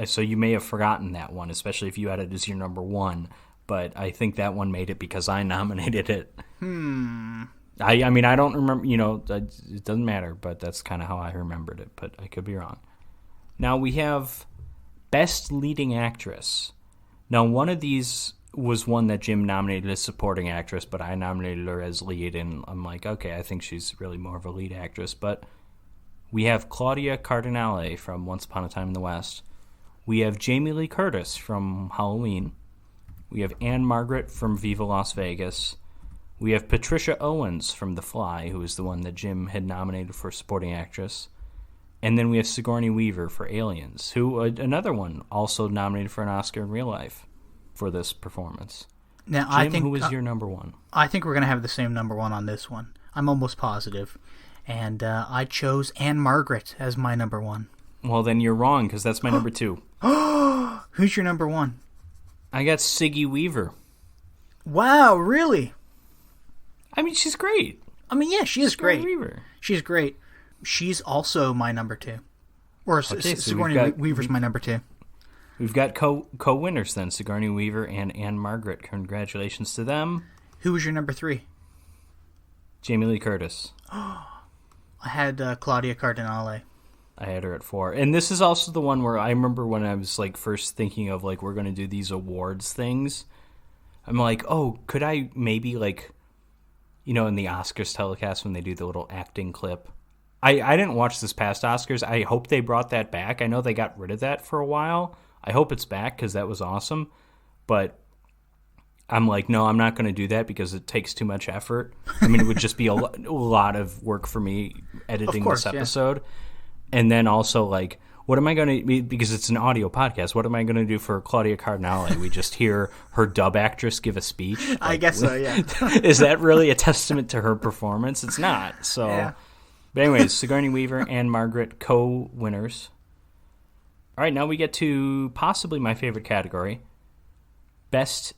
S1: so you may have forgotten that one, especially if you had it as your number 1, but I think that one made it because I nominated it. I mean, I don't remember, it doesn't matter, but that's kind of how I remembered it, but I could be wrong. Now we have Best Leading Actress. Now, one of these was one that Jim nominated as supporting actress, but I nominated her as lead, and I'm like, okay, I think she's really more of a lead actress. But we have Claudia Cardinale from Once Upon a Time in the West. We have Jamie Lee Curtis from Halloween. We have Anne Margaret from Viva Las Vegas. We have Patricia Owens from The Fly, who is the one that Jim had nominated for supporting actress. And then we have Sigourney Weaver for Aliens, who another one also nominated for an Oscar in real life for this performance.
S2: Now,
S1: Jim,
S2: I think,
S1: who was your number 1?
S2: I think we're going to have the same number 1 on this one. I'm almost positive. And I chose Anne Margaret as my number 1.
S1: Well, then you're wrong, because that's my number 2.
S2: Who's your number 1?
S1: I got Siggy Weaver.
S2: Wow, really?
S1: I mean, she's great.
S2: I mean, yeah, she is great.
S1: Weaver.
S2: She's great. She's also my number 2. Or
S1: Okay, so
S2: Sigourney Weaver's my number 2.
S1: We've got co-winners then, Sigourney Weaver and Anne Margaret. Congratulations to them.
S2: Who was your number 3?
S1: Jamie Lee Curtis.
S2: I had Claudia Cardinale.
S1: I had her at 4. And this is also the one where I remember when I was like first thinking of like we're going to do these awards things. I'm like, oh, could I maybe like, in the Oscars telecast when they do the little acting clip. I didn't watch this past Oscars. I hope they brought that back. I know they got rid of that for a while. I hope it's back because that was awesome. But I'm like, no, I'm not going to do that because it takes too much effort. I mean, it would just be a lot of work for me editing this episode. Yeah. And then also, like, what am I going to, because it's an audio podcast, what am I going to do for Claudia Cardinale? We just hear her dub actress give a speech? Like,
S2: I guess so, yeah.
S1: Is that really a testament to her performance? It's not. So, yeah. But anyways, Sigourney Weaver and Margaret, co-winners. All right, now we get to possibly my favorite category, Best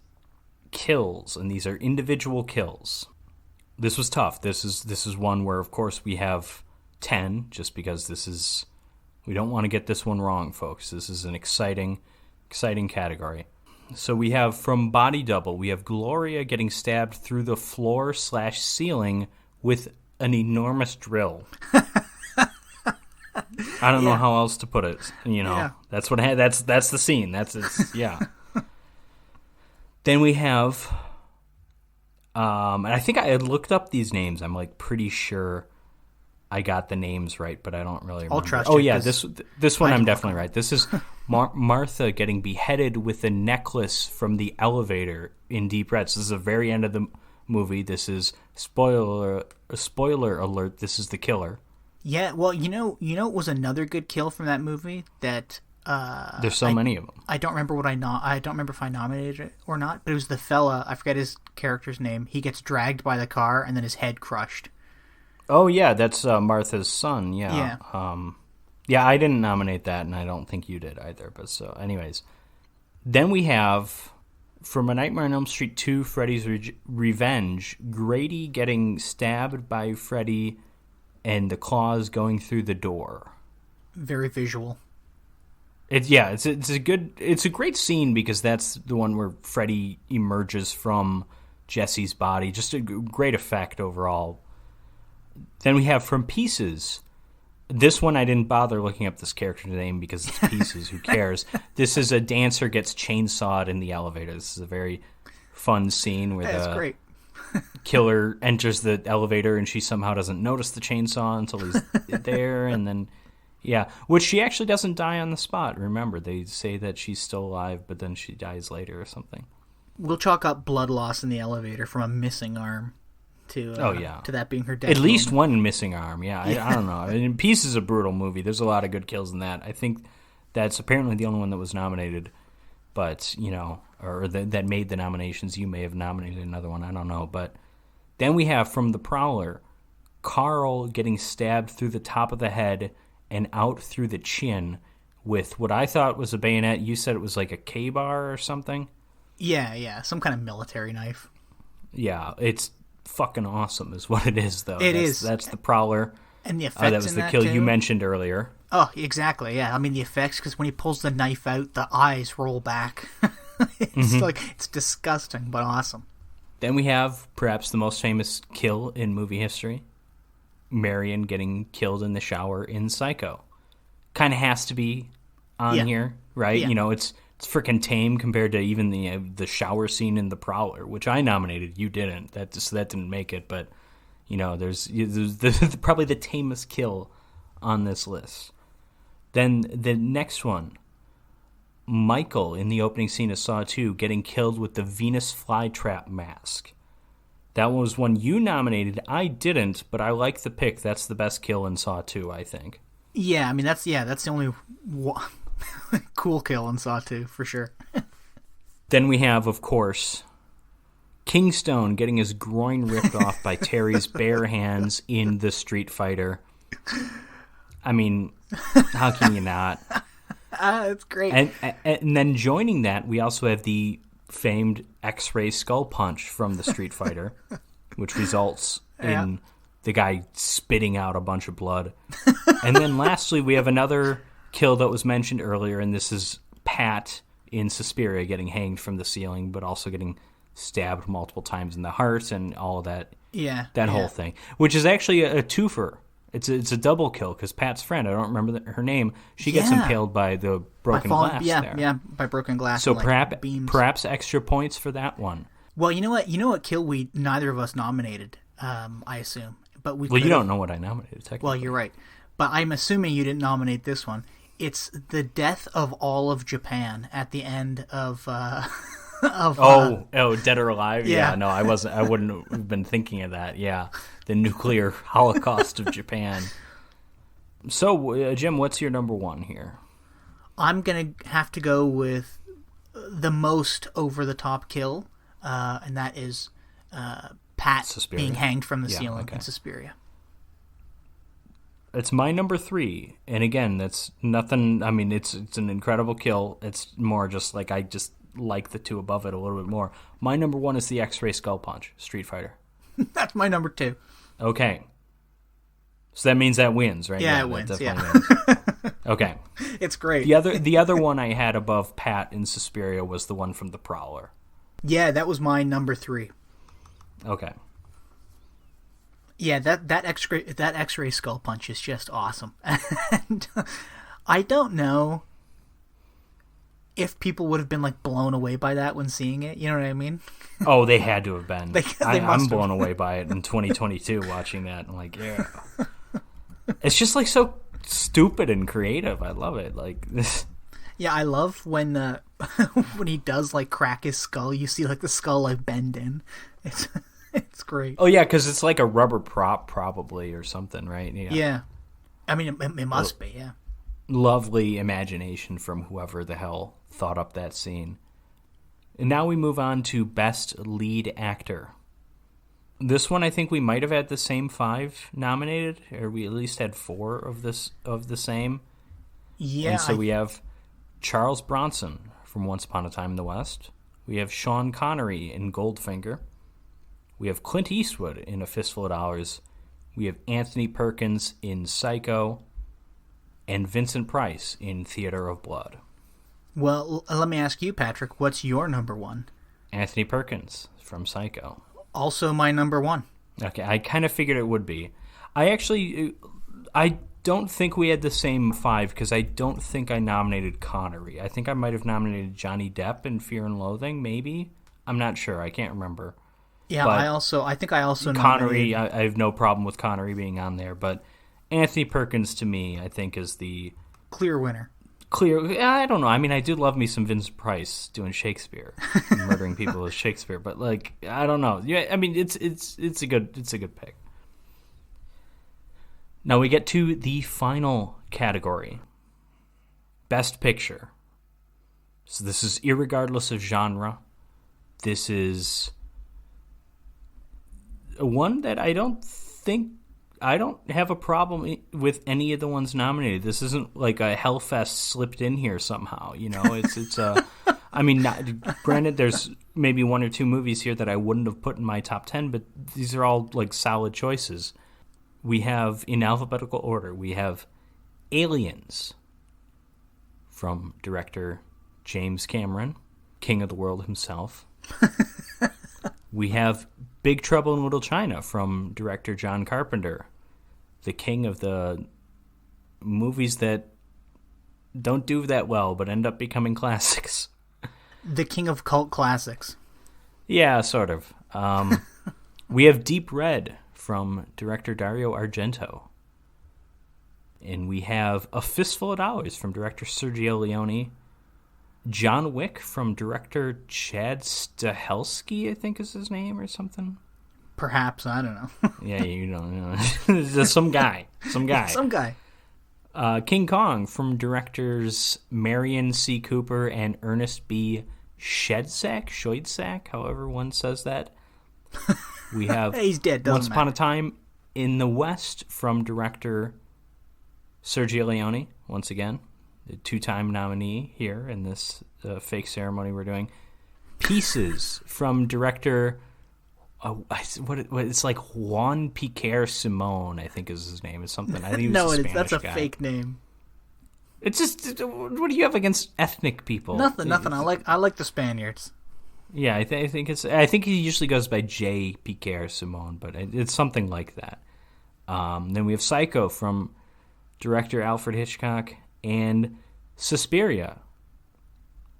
S1: Kills, and these are individual kills. This was tough. This is one where, of course, we have 10, just because we don't want to get this one wrong, folks. This is an exciting category. So we have from Body Double, we have Gloria getting stabbed through the floor/ceiling with an enormous drill. I don't know how else to put it. That's what that's the scene. Yeah. Then we have, and I think I had looked up these names. I'm like pretty sure I got the names right, but I don't really remember.
S2: I'll trust
S1: you. Oh yeah, this one I'm definitely right. This is Martha getting beheaded with a necklace from the elevator in Deep Red. So this is the very end of the movie. This is spoiler alert. This is the killer.
S2: Yeah, well, it was another good kill from that movie that
S1: there's so many of them.
S2: I don't remember I don't remember if I nominated it or not, but it was the fella, I forget his character's name. He gets dragged by the car and then his head crushed. Oh
S1: yeah, that's Martha's son. Yeah. Yeah, I didn't nominate that, and I don't think you did either. But so, anyways, then we have from A Nightmare on Elm Street 2, Freddy's Revenge, Grady getting stabbed by Freddy and the claws going through the door.
S2: Very visual.
S1: It's a great scene because that's the one where Freddy emerges from Jesse's body. Just a great effect overall. Then we have From Pieces. This one I didn't bother looking up this character's name because it's Pieces. Who cares? This is a dancer gets chainsawed in the elevator. This is a very fun scene where
S2: That's
S1: the
S2: great.
S1: killer enters the elevator and she somehow doesn't notice the chainsaw until he's there, and then which she actually doesn't die on the spot. Remember, they say that she's still alive, but then she dies later or something.
S2: We'll chalk up blood loss in the elevator from a missing arm to that being her death.
S1: At least one missing arm. I don't know. I mean, Pieces is a brutal movie. There's a lot of good kills in that. I think that's apparently the only one that was nominated, but or that made the nominations. You may have nominated another one. I don't know. But then we have from The Prowler, Carl getting stabbed through the top of the head and out through the chin with what I thought was a bayonet. You said it was like a K-bar or something?
S2: Yeah, some kind of military knife.
S1: Yeah, it's fucking awesome is what it is, though.
S2: It is.
S1: That's The Prowler.
S2: And the effects
S1: that was the kill
S2: too.
S1: You mentioned earlier.
S2: Oh, exactly, yeah. I mean, the effects, because when he pulls the knife out, the eyes roll back. It's disgusting, but awesome.
S1: Then we have perhaps the most famous kill in movie history. Marion getting killed in the shower in Psycho. Kind of has to be on here, right?
S2: Yeah.
S1: It's freaking tame compared to even the shower scene in The Prowler, which I nominated. You didn't. That didn't make it, but there's probably the tamest kill on this list. Then the next one, Michael in the opening scene of Saw 2 getting killed with the Venus flytrap mask. That was one you nominated. I didn't, but I like the pick. That's the best kill in Saw 2, I think.
S2: Yeah, I mean, that's the only cool kill in Saw 2, for sure.
S1: Then we have, of course, Kingstone getting his groin ripped off by Terry's bare hands in The Street Fighter. I mean, how can you not?
S2: It's great.
S1: And then joining that, we also have the famed X-ray skull punch from The Street Fighter, which results in the guy spitting out a bunch of blood. And then lastly, we have another kill that was mentioned earlier, and this is Pat in Suspiria getting hanged from the ceiling, but also getting stabbed multiple times in the heart and all of that. That whole thing, which is actually a twofer. It's a double kill because Pat's friend, I don't remember her name, she gets impaled by the broken glass there.
S2: Yeah, by broken glass.
S1: So
S2: and, beams.
S1: perhaps extra points for that one.
S2: Well, you know what kill we neither of us nominated, I assume. But we
S1: you don't know what I nominated, technically.
S2: Well, you're right. But I'm assuming you didn't nominate this one. It's the death of all of Japan at the end of
S1: Dead or Alive? Yeah, no, I wasn't. I wouldn't have been thinking of that. Yeah, the nuclear holocaust of Japan. So, Jim, what's your number one here?
S2: I'm going to have to go with the most over-the-top kill, and that is Pat
S1: Suspiria.
S2: being hanged from the ceiling in Suspiria.
S1: It's my number 3, and again, that's nothing. I mean, it's an incredible kill. It's more just like I just like the two above it a little bit more. My number 1 is the X-ray skull punch, Street Fighter.
S2: That's my number 2.
S1: Okay, so that means that wins, right?
S2: Yeah, it wins. Yeah.
S1: Wins. Okay,
S2: it's great.
S1: The other one I had above Pat in Suspiria was the one from The Prowler.
S2: Yeah, that was my number 3.
S1: Okay.
S2: Yeah, that X-ray skull punch is just awesome. And I don't know if people would have been like blown away by that when seeing it. You know what I mean? Oh,
S1: they had to have been. I'm blown away by it in 2022 watching that. I'm like, yeah. It's just like so stupid and creative. I love it. Like this.
S2: Yeah, I love when when he does like crack his skull. You see like the skull like bend in. It's great.
S1: Oh yeah, because it's like a rubber prop probably or something, right?
S2: Yeah. I mean, it must be. Yeah.
S1: Lovely imagination from whoever the hell thought up that scene. And now we move on to Best Lead Actor. This one, I think we might have had the same 5 nominated, or we at least had 4 of the same.
S2: Yeah.
S1: And so we have Charles Bronson from Once Upon a Time in the West. We have Sean Connery in Goldfinger. We have Clint Eastwood in A Fistful of Dollars. We have Anthony Perkins in Psycho. and Vincent Price in Theater of Blood.
S2: Well, let me ask you, Patrick, what's your number one?
S1: Anthony Perkins from Psycho.
S2: Also my number one.
S1: Okay, I kind of figured it would be. I don't think we had the same 5 because I don't think I nominated Connery. I think I might have nominated Johnny Depp in Fear and Loathing, maybe. I'm not sure. I can't remember.
S2: Yeah,
S1: but
S2: I think I also
S1: Connery.
S2: nominated...
S1: I have no problem with Connery being on there, but Anthony Perkins to me, I think, is the
S2: clear winner.
S1: I don't know. I mean, I do love me some Vincent Price doing Shakespeare, murdering people with Shakespeare, but like, I don't know. Yeah, I mean, it's a good pick. Now we get to the final category, Best Picture. So this is irregardless of genre. This is one that I don't have a problem with any of the ones nominated. This isn't like a Hellfest slipped in here somehow. You know, it's a. I mean, granted, there's maybe 1 or 2 movies here that I wouldn't have put in my top 10, but these are all like solid choices. We have, in alphabetical order, we have Aliens from director James Cameron, king of the world himself. We have Big Trouble in Little China from director John Carpenter, the king of the movies that don't do that well but end up becoming classics.
S2: The king of cult classics.
S1: Yeah, sort of. We have Deep Red from director Dario Argento. And we have A Fistful of Dollars from director Sergio Leone. John Wick from director Chad Stahelski, I think is his name, or something.
S2: Perhaps, I don't know.
S1: Yeah, you don't know. Just some guy. Some guy. King Kong from directors Marion C. Cooper and Ernest B. Schoedsack, however one says that. We have
S2: He's dead,
S1: Once Upon a Time in the West from director Sergio Leone, once again. The 2-time nominee here in this fake ceremony we're doing. Pieces from director, it's like Juan Piquer Simon, I think is his name. It's something. I think he was a Spanish
S2: that's a
S1: guy.
S2: fake name.
S1: It's just, what do you have against ethnic people?
S2: Nothing. I like the Spaniards.
S1: Yeah, I think he usually goes by J. Piquer Simon, but it's something like that. Then we have Psycho from director Alfred Hitchcock and Suspiria.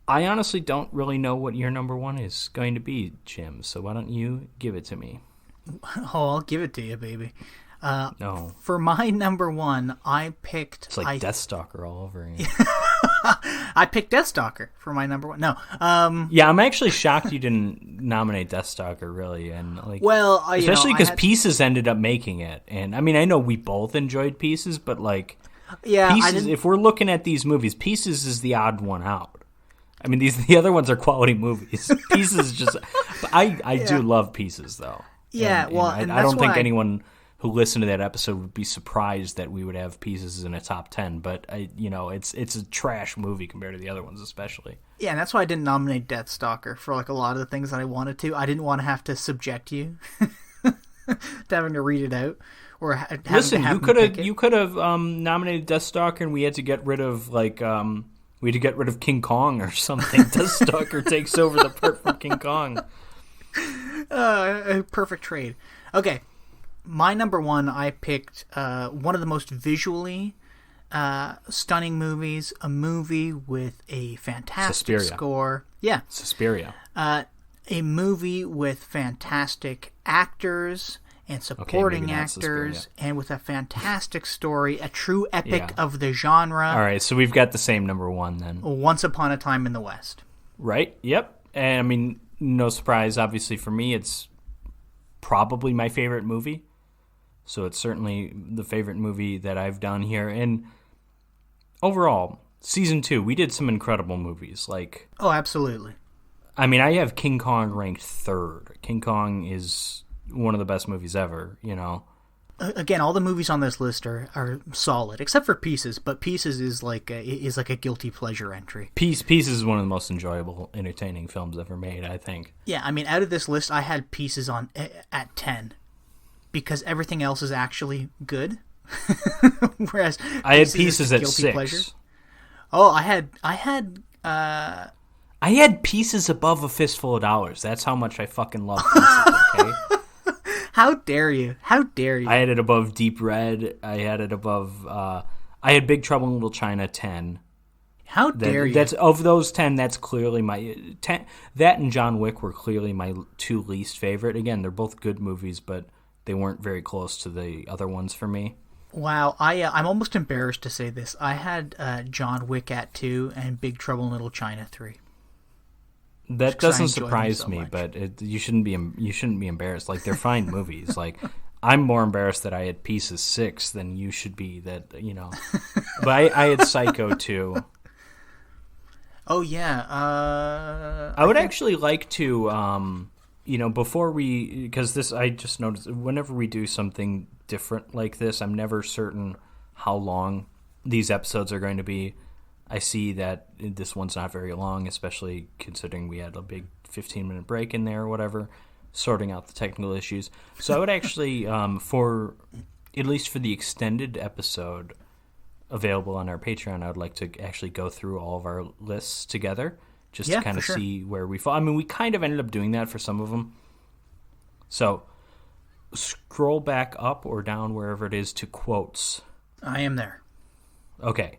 S1: I honestly don't really know what your number one is going to be, Jim, so why don't you give it to me?
S2: Oh, I'll give it to you, baby.
S1: No.
S2: For my number one, I picked...
S1: It's like Deathstalker all over again.
S2: I picked Deathstalker for my number one. No.
S1: Yeah, I'm actually shocked you didn't nominate Deathstalker, really. And like,
S2: well,
S1: especially because Pieces ended up making it. And I mean, I know we both enjoyed Pieces, but like,
S2: yeah,
S1: Pieces, if we're looking at these movies, Pieces is the odd one out. I mean, the other ones are quality movies. Pieces just... I do love Pieces, though.
S2: Yeah,
S1: and I don't think anyone who listened to that episode would be surprised that we would have Pieces in a top 10, but it's a trash movie compared to the other ones, especially.
S2: Yeah, and that's why I didn't nominate Deathstalker for like a lot of the things that I wanted to. I didn't want to have to subject you to having to read it out or
S1: listen. You could have nominated Deathstalker, and we had to get rid of King Kong or something. Deathstalker takes over the part from King Kong.
S2: A perfect trade. Okay. My number one, I picked one of the most visually stunning movies, a movie with a fantastic score. Yeah.
S1: Suspiria.
S2: A movie with fantastic actors and supporting actors, and with a fantastic story, a true epic of the genre.
S1: All right, so we've got the same number one then.
S2: Once Upon a Time in the West.
S1: Right, yep. And I mean, no surprise, obviously, for me, it's probably my favorite movie. So it's certainly the favorite movie that I've done here. And overall, season 2, we did some incredible movies. Like,
S2: oh, absolutely.
S1: I mean, I have King Kong ranked 3rd. King Kong is one of the best movies ever, you know.
S2: Again, all the movies on this list are solid, except for Pieces. But Pieces is like a guilty pleasure entry.
S1: Pieces is one of the most enjoyable, entertaining films ever made, I think.
S2: Yeah, I mean, out of this list, I had Pieces on at 10. Because everything else is actually good. Whereas
S1: I had Pieces
S2: is
S1: at
S2: guilty
S1: 6.
S2: pleasure. Oh, I
S1: had Pieces above A Fistful of Dollars. That's how much I fucking love Pieces, okay?
S2: How dare you? How dare you?
S1: I had it above Deep Red. I had it above... I had Big Trouble in Little China 10.
S2: How dare you?
S1: That's of those 10, that's clearly my... 10, that and John Wick were clearly my 2 least favorite. Again, they're both good movies, but they weren't very close to the other ones for me.
S2: Wow, I'm almost embarrassed to say this. I had John Wick at 2 and Big Trouble in Little China 3.
S1: That doesn't surprise
S2: so
S1: me,
S2: much.
S1: but you shouldn't be embarrassed. Like, they're fine movies. Like, I'm more embarrassed that I had Pieces 6 than you should be. That, you know, but I had Psycho 2.
S2: Oh yeah,
S1: I would actually like to, before because this, I just noticed whenever we do something different like this, I'm never certain how long these episodes are going to be. I see that this one's not very long, especially considering we had a big 15-minute break in there or whatever, sorting out the technical issues. So I would actually, at least for the extended episode available on our Patreon, I would like to actually go through all of our lists together just to kind of see where we fall. I mean, we kind of ended up doing that for some of them. So scroll back up or down wherever it is to quotes.
S2: I am there.
S1: Okay.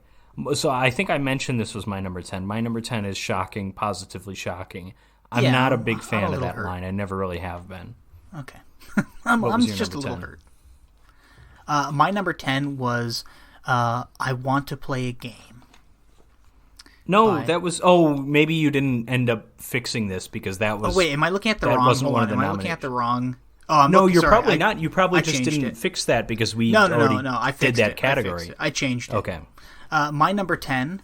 S1: So I think I mentioned this was my number 10. My number 10 is shocking, positively shocking. I'm not a big fan of that line. I never really have been.
S2: Okay. I'm just a little
S1: 10?
S2: hurt. My number 10 was I Want to Play a Game.
S1: No, that was... Oh, maybe you didn't end up fixing this because that was...
S2: Oh, wait, am I looking at the wrong...
S1: Wasn't one of the
S2: am I looking at the wrong...
S1: you're probably not. You probably just didn't fix that because we already
S2: I
S1: did that category.
S2: I changed it.
S1: Okay.
S2: My number 10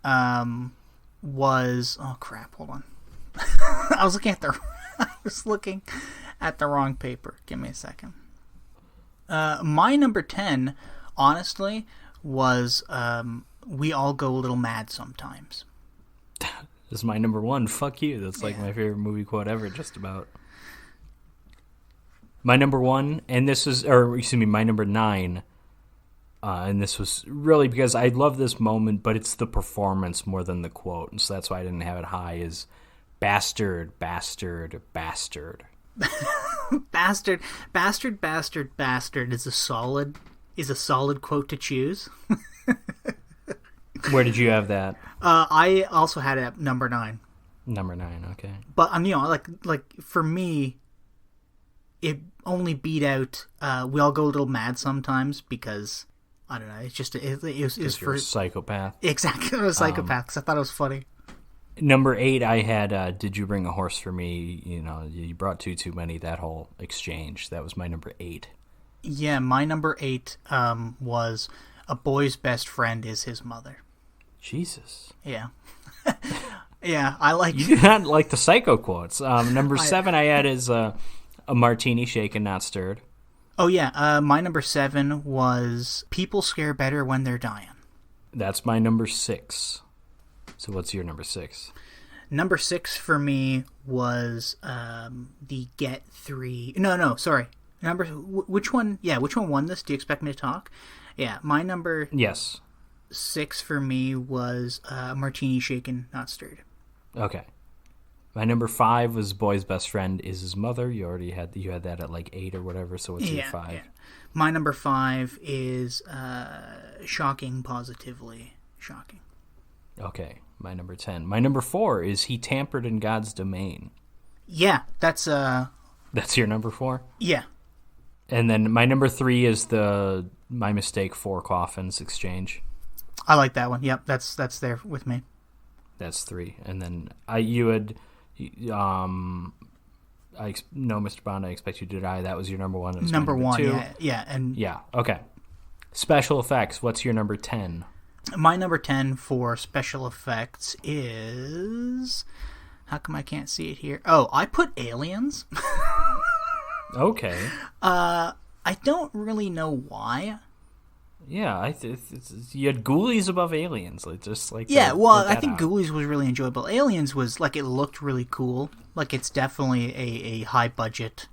S2: was... Oh, crap. Hold on. I was looking at the wrong paper. Give me a second. My number 10, honestly, was We All Go a Little Mad Sometimes.
S1: This is my number 1. Fuck you. That's like my favorite movie quote ever, just about. My number 1, and this is... Or, excuse me, my number 9... and this was really because I love this moment, but it's the performance more than the quote, and so that's why I didn't have it high. Is bastard, bastard, bastard,
S2: bastard, bastard, bastard, bastard is a solid quote to choose.
S1: Where did you have that?
S2: I also had it at number 9.
S1: Number 9, okay.
S2: But like for me, it only beat out We All Go a Little Mad Sometimes because. I don't know. It's just it was for
S1: a psychopath.
S2: Exactly, I was a psychopath because I thought it was funny.
S1: Number 8, I had "Did You Bring a Horse for Me?" You know, you brought too many. That whole exchange. That was my number 8.
S2: Yeah, my number 8 was A Boy's Best Friend Is His Mother.
S1: Jesus.
S2: Yeah, yeah. I like.
S1: You do not like the psycho quotes. Number 7, I had is a martini shaken, not stirred.
S2: Oh, yeah. My number 7 was People Scare Better When They're Dying.
S1: That's my number 6. So what's your number 6?
S2: Number 6 for me was the Get 3... No, sorry. Which one? Yeah, which one won this? Do you expect me to talk? Yeah, my number...
S1: Yes.
S2: 6 for me was Martini Shaken, Not Stirred.
S1: Okay. My number 5 was Boy's Best Friend Is His Mother. You had that at like 8 or whatever, so what's your 5? Yeah.
S2: My number 5 is Shocking, Positively Shocking.
S1: Okay, my number 10. My number 4 is He Tampered in God's Domain.
S2: Yeah, that's...
S1: That's your number 4?
S2: Yeah.
S1: And then my number 3 is the My Mistake 4 Coffins exchange.
S2: I like that one. Yep, that's there with me.
S1: That's 3. And then you had... No, Mr. Bond, I Expect You to Die. That was your number 1.
S2: Number 1,
S1: 2.
S2: Yeah.
S1: Okay. Special effects. What's your number 10?
S2: My number 10 for special effects is... How come I can't see it here? Oh, I put Aliens.
S1: Okay.
S2: I don't really know why.
S1: Yeah, you had Ghoulies above Aliens,
S2: I think Ghoulies was really enjoyable. Aliens was it looked really cool. Like it's definitely a high budget,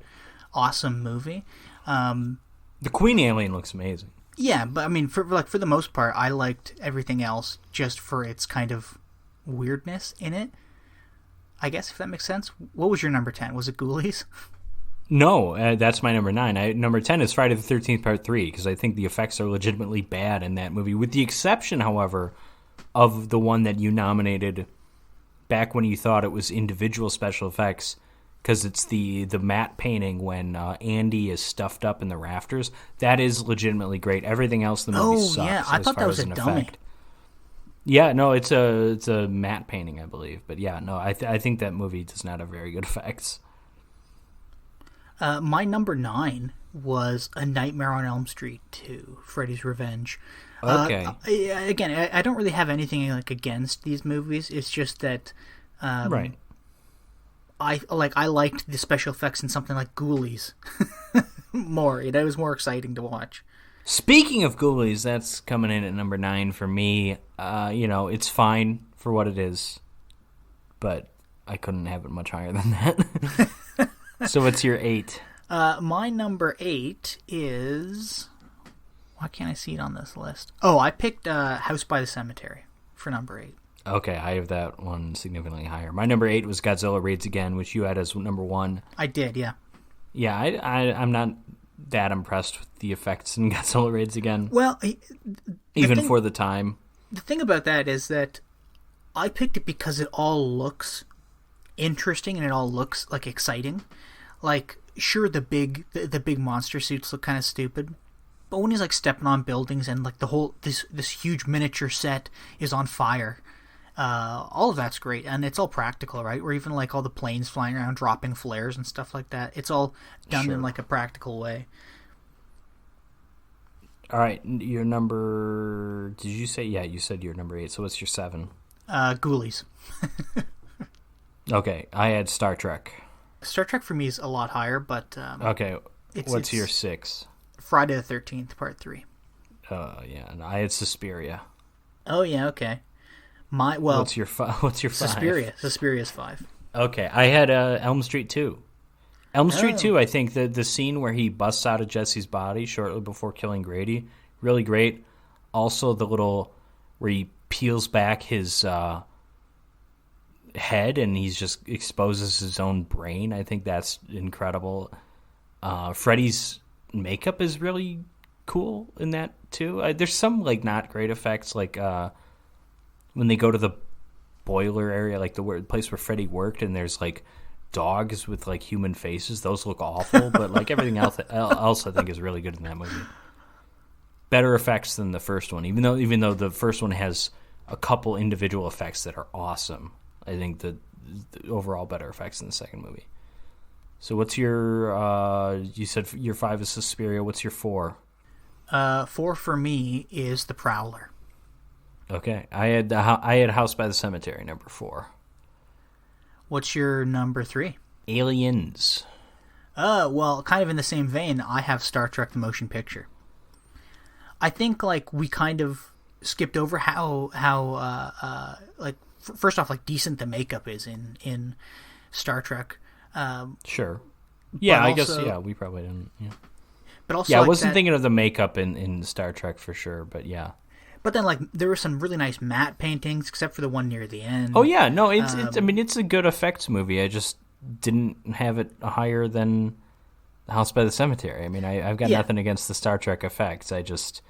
S2: awesome movie.
S1: The Queen alien looks amazing.
S2: Yeah, but I mean, for the most part, I liked everything else just for its kind of weirdness in it. I guess, if that makes sense. What was your number 10? Was it Ghoulies?
S1: No, that's my number 9. Number 10 is Friday the 13th Part 3, because I think the effects are legitimately bad in that movie, with the exception, however, of the one that you nominated back when you thought it was individual special effects, because it's the matte painting when Andy is stuffed up in the rafters. That is legitimately great. Everything else in the movie sucks.
S2: Yeah, I thought that was a dummy.
S1: Effect. Yeah, no, it's a matte painting, I believe. But yeah, no, I think that movie does not have very good effects.
S2: My number 9 was A Nightmare on Elm Street 2, Freddy's Revenge.
S1: Okay.
S2: Again, I don't really have anything like against these movies. It's just that,
S1: right.
S2: I liked the special effects in something like Ghoulies more. It was more exciting to watch.
S1: Speaking of Ghoulies, that's coming in at number 9 for me. It's fine for what it is, but I couldn't have it much higher than that. So what's your 8?
S2: My number 8 is... Why can't I see it on this list? Oh, I picked House by the Cemetery for number 8.
S1: Okay, I have that one significantly higher. My number 8 was Godzilla Raids Again, which you had as number 1.
S2: I did, yeah.
S1: Yeah, I'm not that impressed with the effects in Godzilla Raids Again.
S2: Well,
S1: for the time.
S2: The thing about that is that I picked it because it all looks interesting and it all looks like exciting. Like, sure, the big monster suits look kind of stupid, but when he's like stepping on buildings and like the whole this huge miniature set is on fire, all of that's great, and it's all practical, right? Or even like all the planes flying around dropping flares and stuff like that. It's all done in like a practical way.
S1: All right, your number... Did you say... Yeah, you said your number 8, so what's your 7?
S2: Ghoulies.
S1: Okay, I had Star Trek.
S2: Star Trek for me is a lot higher, but...
S1: okay, what's your 6?
S2: Friday the 13th, Part 3.
S1: Yeah, and I had Suspiria.
S2: Oh, yeah, okay.
S1: What's your 5?
S2: Suspiria's 5.
S1: Okay, I had Elm Street 2. Elm Street 2, I think the scene where he busts out of Jesse's body shortly before killing Grady, really great. Also, the little where he peels back his head and he just exposes his own brain. I think that's incredible. Freddy's makeup is really cool in that too. There's some like not great effects, like when they go to the boiler area, like the place where Freddy worked, and there's like dogs with like human faces. Those look awful, but like everything else I think is really good in that movie. Better effects than the first one, even though the first one has a couple individual effects that are awesome. I think the overall better effects in the second movie. So what's your you said your 5 is Suspiria. What's your 4?
S2: 4 for me is The Prowler.
S1: Okay, I had House by the Cemetery, number 4.
S2: What's your number 3?
S1: Aliens.
S2: Well, kind of in the same vein, I have Star Trek the Motion Picture. I think like we kind of skipped over how like first off, like decent the makeup is in Star Trek.
S1: Sure. Yeah, I guess we probably didn't. Yeah. But also, I wasn't thinking of the makeup in Star Trek for sure, but yeah.
S2: But then, like, there were some really nice matte paintings, except for the one near the end.
S1: Oh yeah, no, it's a good effects movie. I just didn't have it higher than House by the Cemetery. I mean, I've got nothing against the Star Trek effects. I just,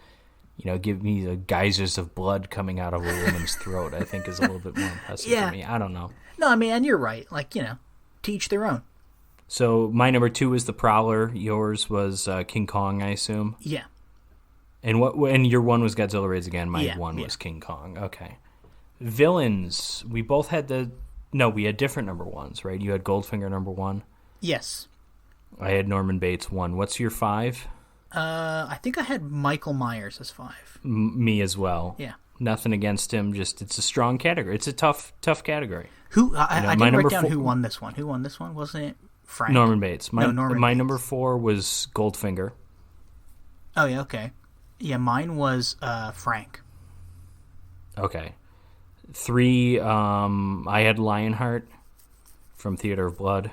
S1: give me the geysers of blood coming out of a woman's throat, I think is a little bit more impressive for me. I don't know.
S2: No, I mean, and you're right. Like, to each their own.
S1: So my number 2 is The Prowler. Yours was King Kong, I assume?
S2: Yeah.
S1: And your 1 was Godzilla Raids Again. My 1 was King Kong. Okay. Villains. We both had we had different number 1s, right? You had Goldfinger number 1?
S2: Yes.
S1: I had Norman Bates 1. What's your 5?
S2: I think I had Michael Myers as 5.
S1: Me as well.
S2: Yeah.
S1: Nothing against him. Just it's a strong category. It's a tough category.
S2: I didn't write down who won this one. Who won this one? Wasn't it Frank?
S1: Norman Bates.
S2: Norman
S1: my
S2: Bates.
S1: number 4 was Goldfinger.
S2: Oh yeah. Okay. Yeah, mine was Frank.
S1: Okay. 3, I had Lionheart from Theater of Blood.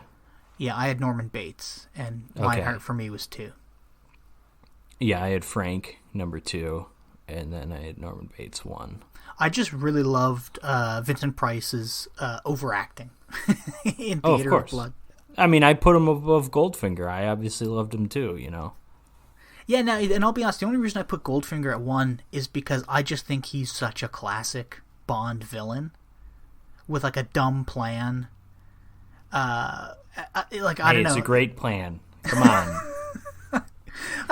S2: Yeah, I had Norman Bates, and Lionheart for me was 2.
S1: Yeah, I had Frank, number 2, and then I had Norman Bates 1.
S2: I just really loved Vincent Price's overacting in
S1: Oh, of
S2: Theater of
S1: course.
S2: Blood.
S1: I mean, I put him above Goldfinger. I obviously loved him too, you know.
S2: Yeah, now, and I'll be honest, the only reason I put Goldfinger at 1 is because I just think he's such a classic Bond villain with like a dumb plan. I don't know.
S1: It's a great plan. Come on.
S2: I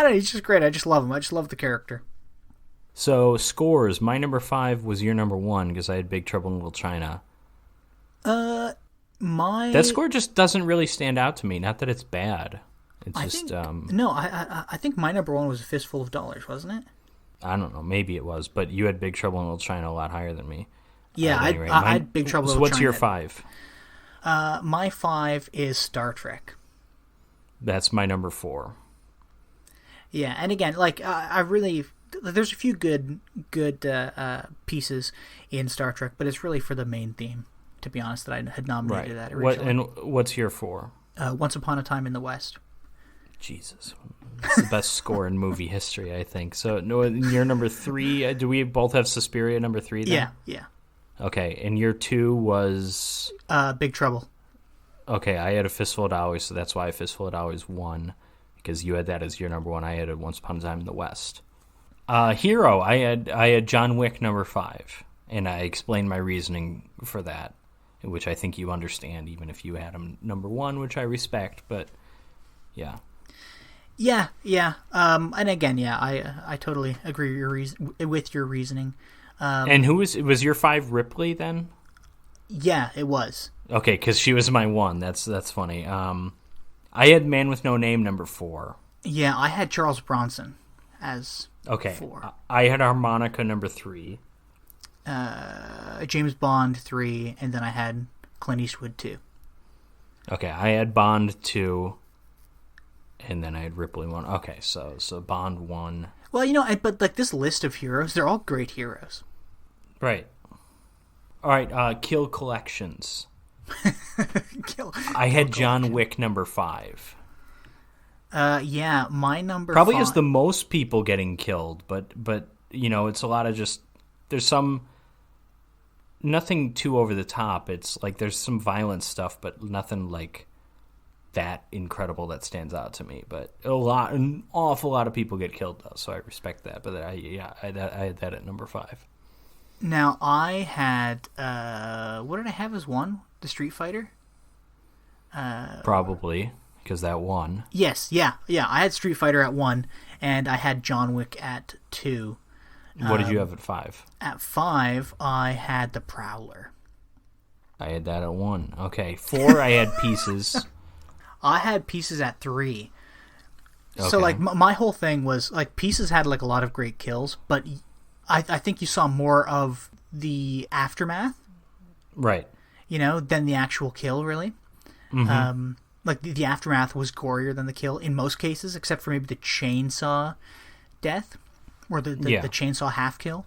S2: don't know, he's just great. I just love him. I just love the character.
S1: So, scores. My number 5 was your number 1 because I had Big Trouble in Little China. That score just doesn't really stand out to me. Not that it's bad. It's just...
S2: I think my number 1 was A Fistful of Dollars, wasn't it?
S1: I don't know. Maybe it was. But you had Big Trouble in Little China a lot higher than me.
S2: Yeah, I had Big Trouble in
S1: So
S2: Little China.
S1: what's your 5?
S2: My 5 is Star Trek.
S1: That's my number 4.
S2: Yeah, and again, like, I really... There's a few good pieces in Star Trek, but it's really for the main theme, to be honest, that I had nominated that originally.
S1: What's your 4?
S2: Once Upon a Time in the West.
S1: Jesus. It's the best score in movie history, I think. So, no, your number 3, do we both have Suspiria number 3 then?
S2: Yeah.
S1: Okay, and your 2 was...
S2: Big Trouble.
S1: Okay, I had A Fistful of Dollars, so that's why A Fistful of Dollars won, because you had that as your number 1. I had it Once Upon a Time in the West. Hero, I had John Wick number 5, and I explained my reasoning for that, which I think you understand, even if you had him number 1, which I respect, but yeah.
S2: Yeah. And again, I totally agree with your reasoning.
S1: And was your 5 Ripley then?
S2: Yeah, it was.
S1: Okay, because she was my 1. That's funny. I had Man with No Name number 4.
S2: Yeah, I had Charles Bronson as 4.
S1: I had Harmonica number 3.
S2: James Bond 3, and then I had Clint Eastwood 2.
S1: Okay, I had Bond 2, and then I had Ripley 1. Okay, so Bond 1.
S2: Well, but like this list of heroes, they're all great heroes.
S1: Right. All right, Kill Collections. I had John Wick number 5.
S2: Yeah, my number
S1: probably
S2: 5...
S1: is the most people getting killed, but it's a lot of just there's some nothing too over the top. It's like there's some violent stuff, but nothing like that incredible that stands out to me. But an awful lot of people get killed though, so I respect that. But I had that at number 5.
S2: Now I had what did I have as 1? The Street Fighter?
S1: Probably, because that won.
S2: Yes, yeah. I had Street Fighter at 1, and I had John Wick at 2.
S1: What did you have at 5?
S2: At 5, I had The Prowler.
S1: I had that at 1. Okay, 4, I had Pieces.
S2: I had Pieces at 3.
S1: Okay.
S2: So, like, my whole thing was, like, Pieces had, like, a lot of great kills, but I think you saw more of the aftermath.
S1: Right.
S2: Than the actual kill, really.
S1: Mm-hmm.
S2: Like, the aftermath was gorier than the kill in most cases, except for maybe the chainsaw death, or the chainsaw half kill.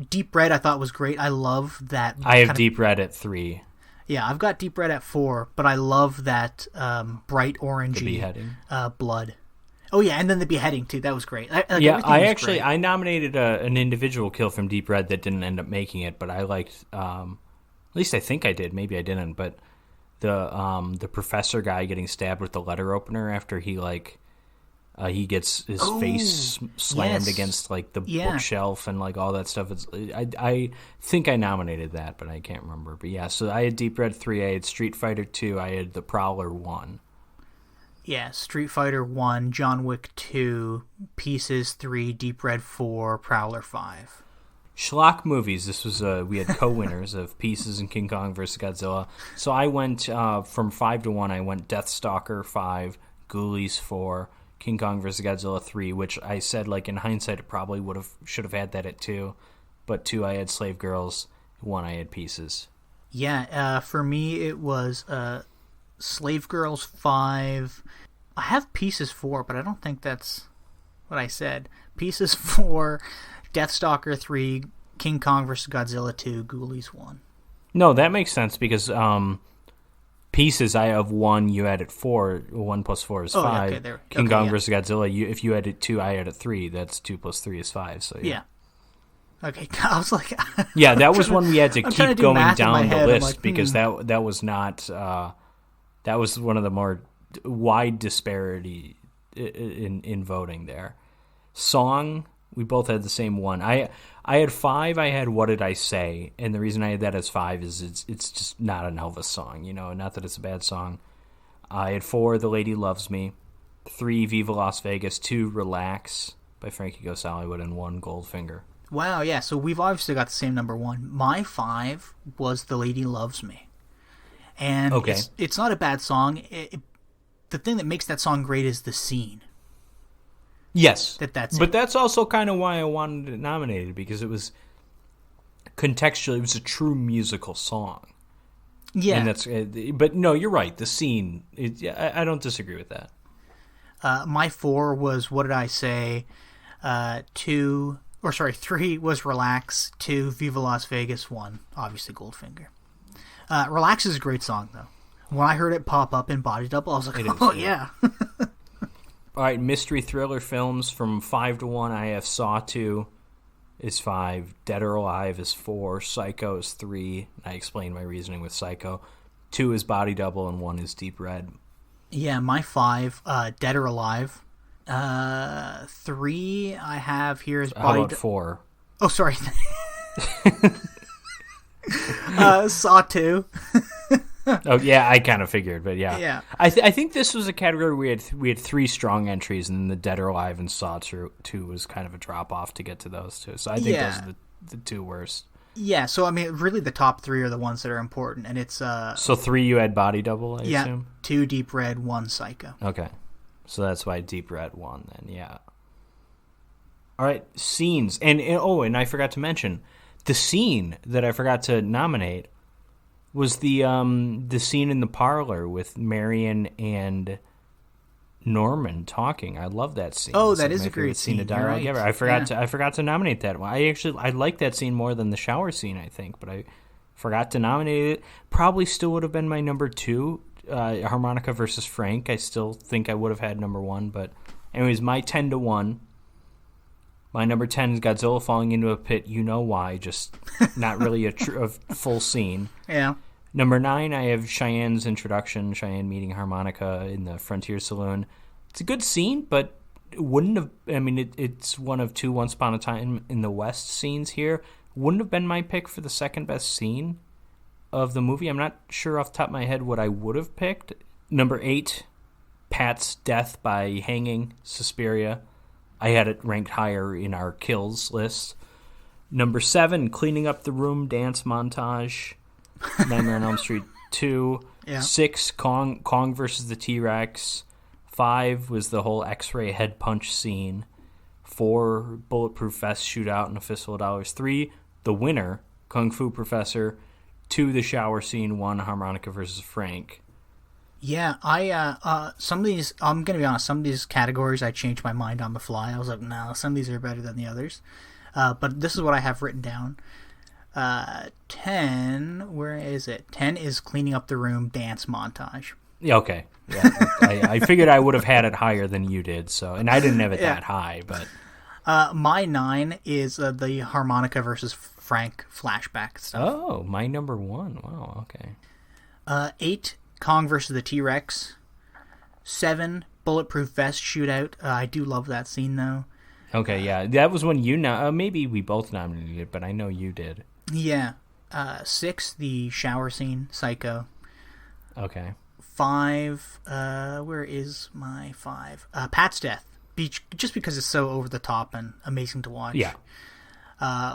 S2: Deep Red I thought was great. I love that.
S1: I have Deep Red at 3.
S2: Yeah, I've got Deep Red at 4, but I love that bright orangey
S1: beheading.
S2: Blood. Oh yeah, and then the beheading too. That was great.
S1: I nominated an individual kill from Deep Red that didn't end up making it, but I liked. At least I think I did. Maybe I didn't. But the professor guy getting stabbed with the letter opener after he gets his face slammed against like the bookshelf and like all that stuff. I think I nominated that, but I can't remember. But yeah, so I had Deep Red 3. I had Street Fighter 2. I had The Prowler 1.
S2: Yeah, Street Fighter 1, John Wick 2, Pieces 3, Deep Red 4, Prowler 5.
S1: Schlock movies. This was we had co-winners of Pieces and King Kong vs. Godzilla. So I went from 5 to 1. I went Deathstalker 5, Ghoulies 4, King Kong vs. Godzilla 3, which I said like in hindsight it probably should have had that at 2, but 2 I had Slave Girls, 1 I had Pieces.
S2: Yeah, for me it was Slave Girls 5. I have Pieces 4, but I don't think that's what I said. Pieces 4, Deathstalker 3, King Kong vs. Godzilla 2, Ghoulies 1.
S1: No, that makes sense because pieces, I have 1, you added 4. 1 plus 4 is 5.
S2: Okay, there.
S1: King
S2: Okay,
S1: Kong
S2: yeah.
S1: versus Godzilla, if you added 2, I added 3. That's 2 plus 3 is 5. So
S2: Yeah. Okay, I was like...
S1: Yeah, that was one we had to
S2: I'm trying
S1: keep
S2: do
S1: going
S2: math in my
S1: down the
S2: head. I'm
S1: list
S2: like,
S1: because that was not that was one of the more wide disparity in voting there. Song, we both had the same one. I had 5. I had What Did I Say, and the reason I had that as 5 is it's just not an Elvis song, not that it's a bad song. I had 4, The Lady Loves Me, 3, Viva Las Vegas, 2, Relax by Frankie Goes to Hollywood, and 1, Goldfinger.
S2: Wow, yeah, so we've obviously got the same number 1. My 5 was The Lady Loves Me. And
S1: Okay.
S2: it's not a bad song. The thing that makes that song great is the scene.
S1: Yes,
S2: That's
S1: but
S2: it.
S1: that's also kind of why I wanted it nominated, because it was contextually, it was a true musical song.
S2: Yeah.
S1: And that's, but no, you're right. The scene, I don't disagree with that.
S2: My 4 was What Did I Say? 3 was Relax. 2, Viva Las Vegas. 1, obviously Goldfinger. Relax is a great song, though. When I heard it pop up in Body Double, I was like, oh, yeah.
S1: All right, mystery thriller films from 5 to 1. I have Saw 2 is 5, Dead or Alive is 4, Psycho is 3. I explained my reasoning with Psycho. 2 is Body Double, and 1 is Deep Red.
S2: Yeah, my 5, Dead or Alive. 3 I have here is
S1: How
S2: Body
S1: about 4?
S2: Oh, sorry. Saw 2.
S1: Oh yeah, I kind of figured, but yeah.
S2: Yeah.
S1: I think this was a category where we had 3 strong entries, and then the Dead or Alive and Saw 2 was kind of a drop off to get to those 2. So I think those are the 2 worst.
S2: Yeah, so I mean, really the top 3 are the ones that are important, and it's
S1: So 3 you had Body Double, I assume?
S2: 2 Deep Red, 1 Psycho.
S1: Okay. So that's why Deep Red won then, yeah. All right, scenes. And I forgot to mention, the scene that I forgot to nominate was the scene in the parlor with Marion and Norman talking. I love that scene.
S2: Oh,
S1: It's
S2: that
S1: like
S2: is
S1: my
S2: a great
S1: favorite scene of
S2: scene. You're
S1: dialogue
S2: right.
S1: ever. I forgot to nominate that one. I like that scene more than the shower scene, I think, but I forgot to nominate it. Probably still would have been my number 2, Harmonica versus Frank. I still think I would have had number 1, but anyways, my 10 to 1. My number 10 is Godzilla falling into a pit. You know why? Just not really a full scene.
S2: Yeah.
S1: Number 9, I have Cheyenne's introduction, Cheyenne meeting Harmonica in the Frontier Saloon. It's a good scene, but it wouldn't have... I mean, it's one of 2 Once Upon a Time in the West scenes here. Wouldn't have been my pick for the second best scene of the movie. I'm not sure off the top of my head what I would have picked. Number 8, Pat's death by hanging, Suspiria. I had it ranked higher in our kills list. Number 7, Cleaning Up the Room dance montage. Nightmare on Elm Street 2.
S2: Yeah.
S1: 6, Kong versus the T-Rex. 5 was the whole X-ray head punch scene. 4, Bulletproof Vest shootout and a fistful of dollars. 3, The Winner, Kung Fu Professor. 2, The shower scene. 1, Harmonica versus Frank.
S2: Yeah, some of these, I'm going to be honest, some of these categories I changed my mind on the fly. I was like, no, some of these are better than the others. But this is what I have written down. 10, where is it? 10 is Cleaning Up the Room dance montage.
S1: Yeah, okay. Yeah, I figured I would have had it higher than you did, so, and I didn't have it
S2: Yeah.
S1: that high, but...
S2: My 9 is the Harmonica versus Frank flashback stuff.
S1: Oh, my number 1. Wow, okay.
S2: 8, Kong versus the T-Rex. 7, Bulletproof Vest shootout. I do love that scene, though.
S1: Okay, yeah, that was when you maybe we both nominated it, but I know you did.
S2: Yeah. 6, the shower scene, Psycho.
S1: Okay.
S2: 5, where is my 5? Pat's death. Just because it's so over the top and amazing to watch.
S1: Yeah.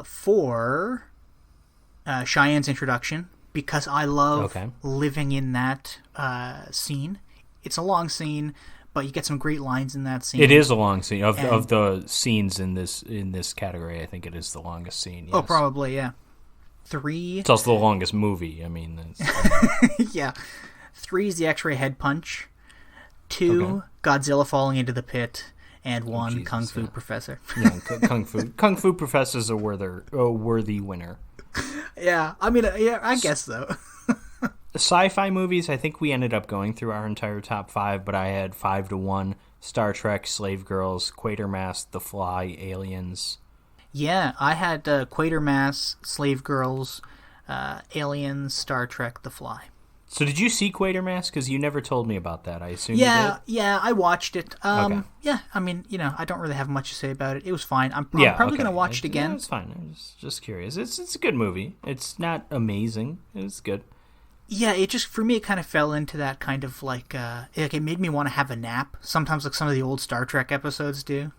S2: 4, Cheyenne's introduction, because I love living in that scene. It's a long scene, but you get some great lines in that scene.
S1: It is a long scene of the scenes in this category. I think it is the longest scene. Yes.
S2: Oh, probably, yeah. 3.
S1: It's also the longest movie. I mean,
S2: Yeah. 3 is the X-ray head punch. 2, Godzilla falling into the pit. And 1,
S1: Jesus,
S2: Kung Fu Professor.
S1: yeah, Kung Fu Professor is a worthy winner.
S2: Yeah, I mean, yeah, I guess so.
S1: Sci-fi movies, I think we ended up going through our entire top 5, but I had 5-1, Star Trek, Slave Girls, Quatermass, The Fly, Aliens.
S2: Yeah, I had Quatermass, Slave Girls, Aliens, Star Trek, The Fly.
S1: So did you see Quatermass? Because you never told me about that. I assume you did?
S2: Yeah, I watched it.
S1: Okay.
S2: Yeah, I mean, I don't really have much to say about it. It was fine. I'm probably going to watch it again.
S1: Yeah, it's fine. I'm just curious. It's a good movie. It's not amazing. It's good.
S2: Yeah, it just, for me, it kind of fell into that kind of like it made me want to have a nap. Sometimes like some of the old Star Trek episodes do,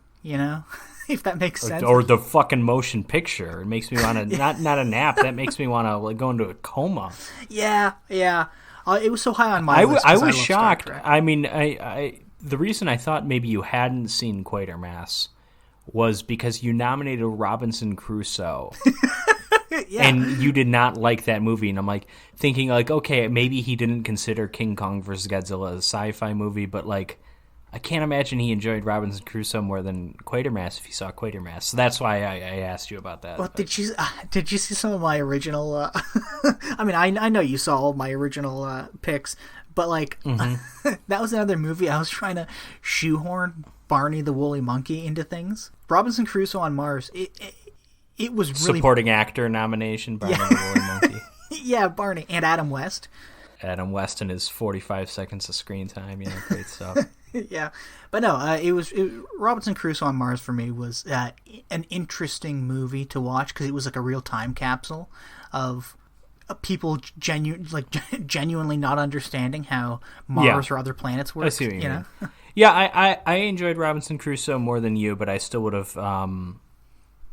S2: if that makes sense.
S1: Or the fucking motion picture. It makes me want to, not a nap, that makes me want to like go into a coma.
S2: Yeah. It was so high on my list.
S1: I was shocked. I mean, the reason I thought maybe you hadn't seen Quatermass was because you nominated Robinson Crusoe.
S2: Yeah.
S1: And you did not like that movie, and I'm like thinking like, okay, maybe he didn't consider King Kong vs. Godzilla a sci-fi movie, but like, I can't imagine he enjoyed Robinson Crusoe more than Quatermass if he saw Quatermass. So that's why I asked you about that.
S2: Well, did you see some of my original? I mean, I know you saw all my original picks, but like that was another movie I was trying to shoehorn Barney the Woolly Monkey into things. Robinson Crusoe on Mars. It was really
S1: supporting actor nomination, Barney the Woolly Monkey.
S2: Yeah, Barney and Adam West.
S1: Adam West and his 45 seconds of screen time. Yeah, great stuff.
S2: Yeah, but no, Robinson Crusoe on Mars for me was an interesting movie to watch because it was like a real time capsule of people genuinely not understanding how Mars or other planets work.
S1: I see what you mean. Yeah, I enjoyed Robinson Crusoe more than you, but I still would have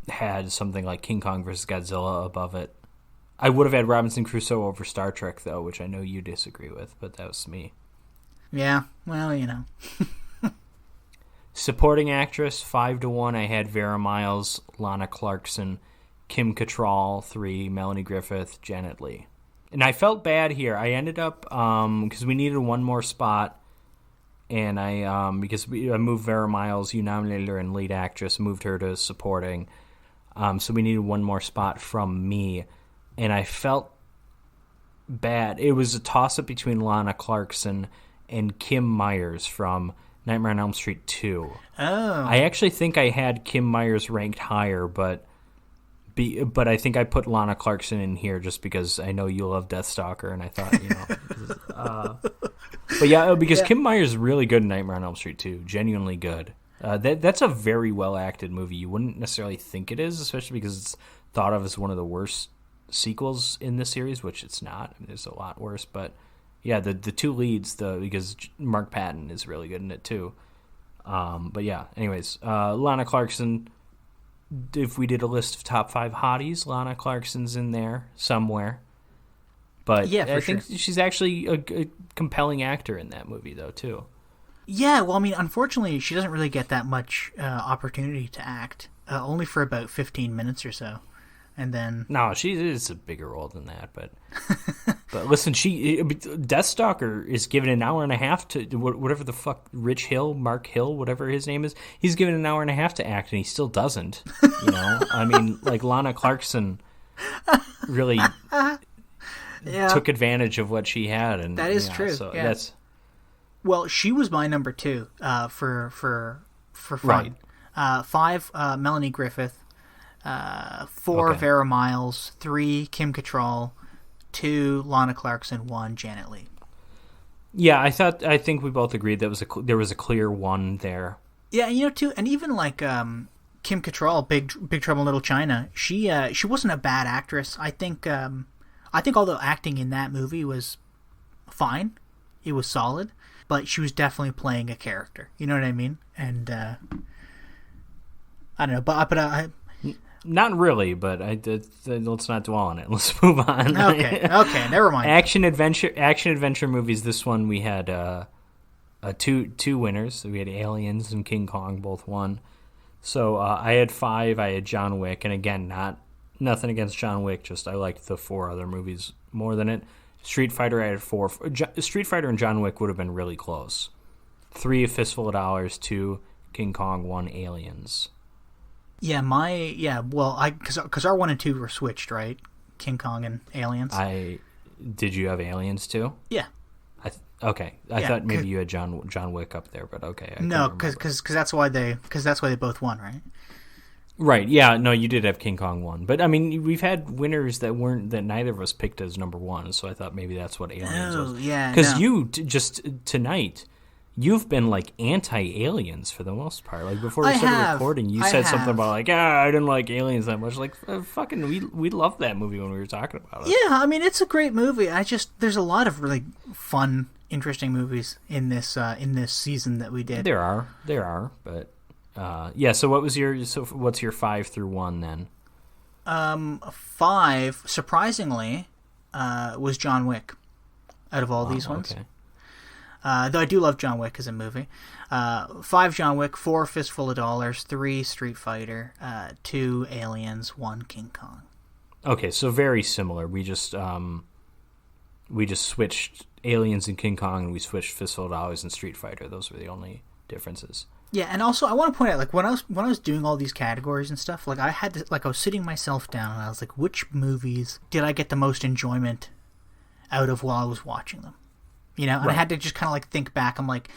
S1: had something like King Kong vs. Godzilla above it. I would have had Robinson Crusoe over Star Trek, though, which I know you disagree with, but that was me.
S2: Yeah, well,
S1: Supporting actress, 5-1. I had Vera Miles, Lana Clarkson, Kim Cattrall, 3, Melanie Griffith, Janet Leigh. And I felt bad here. I ended up, because we needed one more spot, and I moved Vera Miles, you nominated her in lead actress, moved her to supporting. So we needed one more spot from me, and I felt bad. It was a toss-up between Lana Clarkson and Kim Myers from Nightmare on Elm Street 2.
S2: Oh.
S1: I actually think I had Kim Myers ranked higher, but I think I put Lana Clarkson in here just because I know you love Deathstalker, and I thought, But yeah, because Kim Myers is really good in Nightmare on Elm Street 2. Genuinely good. That's a very well-acted movie. You wouldn't necessarily think it is, especially because it's thought of as one of the worst sequels in the series, which it's not. I mean, there's a lot worse, but yeah, the two leads, because Mark Patton is really good in it too. But yeah, anyways, Lana Clarkson, if we did a list of top 5 hotties, Lana Clarkson's in there somewhere. But yeah, I think she's actually a compelling actor in that movie, though, too.
S2: Yeah, well, I mean, unfortunately, she doesn't really get that much opportunity to act, only for about 15 minutes or so. And then... No,
S1: she is a bigger role than that, but... But listen, Deathstalker is given an hour and a half to... Whatever the fuck, Mark Hill, whatever his name is, he's given an hour and a half to act, and he still doesn't, I mean, like, Lana Clarkson really... took advantage of what she had, and
S2: that is true.
S1: So
S2: yeah.
S1: That's
S2: well, she was my number 2 for fun.
S1: Right.
S2: 5, Melanie Griffith. 4, Vera Miles. 3, Kim Cattrall. 2, Lana Clarkson. 1, Janet Leigh.
S1: Yeah, I think we both agreed there was a clear one there.
S2: Yeah, too, and even like Kim Cattrall, Big Trouble in Little China. She wasn't a bad actress. I think all the acting in that movie was fine. It was solid, but she was definitely playing a character. You know what I mean? And I don't know, but I
S1: not really. But let's not dwell on it. Let's move on.
S2: Okay, never mind.
S1: Action adventure movies. This one we had two winners. We had Aliens and King Kong, both won. So I had 5. I had John Wick, and again, nothing against John Wick, just I liked the 4 other movies more than it. Street Fighter, I had 4. Street Fighter and John Wick would have been really close. 3, A Fistful of Dollars. 2, King Kong. 1, Aliens.
S2: Yeah, because our 1 and 2 were switched, right? King Kong and Aliens.
S1: Did you have Aliens too?
S2: Yeah.
S1: Okay. I
S2: Yeah,
S1: thought maybe you had John Wick up there, but okay.
S2: No, because that's why they both won, right?
S1: Right. Yeah. No, you did have King Kong 1, but I mean, we've had winners that neither of us picked as number one, so I thought maybe that's what Aliens was.
S2: Yeah.
S1: Because you just tonight. You've been like anti-aliens for the most part. Like before we started recording, you said something about like, I didn't like Aliens that much. Like, fucking, we loved that movie when we were talking about it.
S2: Yeah, I mean, it's a great movie. There's a lot of really fun, interesting movies in this season that we did.
S1: There are, but yeah. So what's your 5 through 1 then?
S2: 5, surprisingly, was John Wick. Out of all these ones.
S1: Okay.
S2: Though I do love John Wick as a movie. 5, John Wick. 4, Fistful of Dollars. 3, Street Fighter. 2, Aliens. 1, King Kong.
S1: Okay, so very similar. We just switched Aliens and King Kong, and we switched Fistful of Dollars and Street Fighter. Those were the only differences.
S2: Yeah, and also I want to point out, like when I was doing all these categories and stuff, like I was sitting myself down and I was like, which movies did I get the most enjoyment out of while I was watching them? You know, and I had to just kind of like think back. I'm like,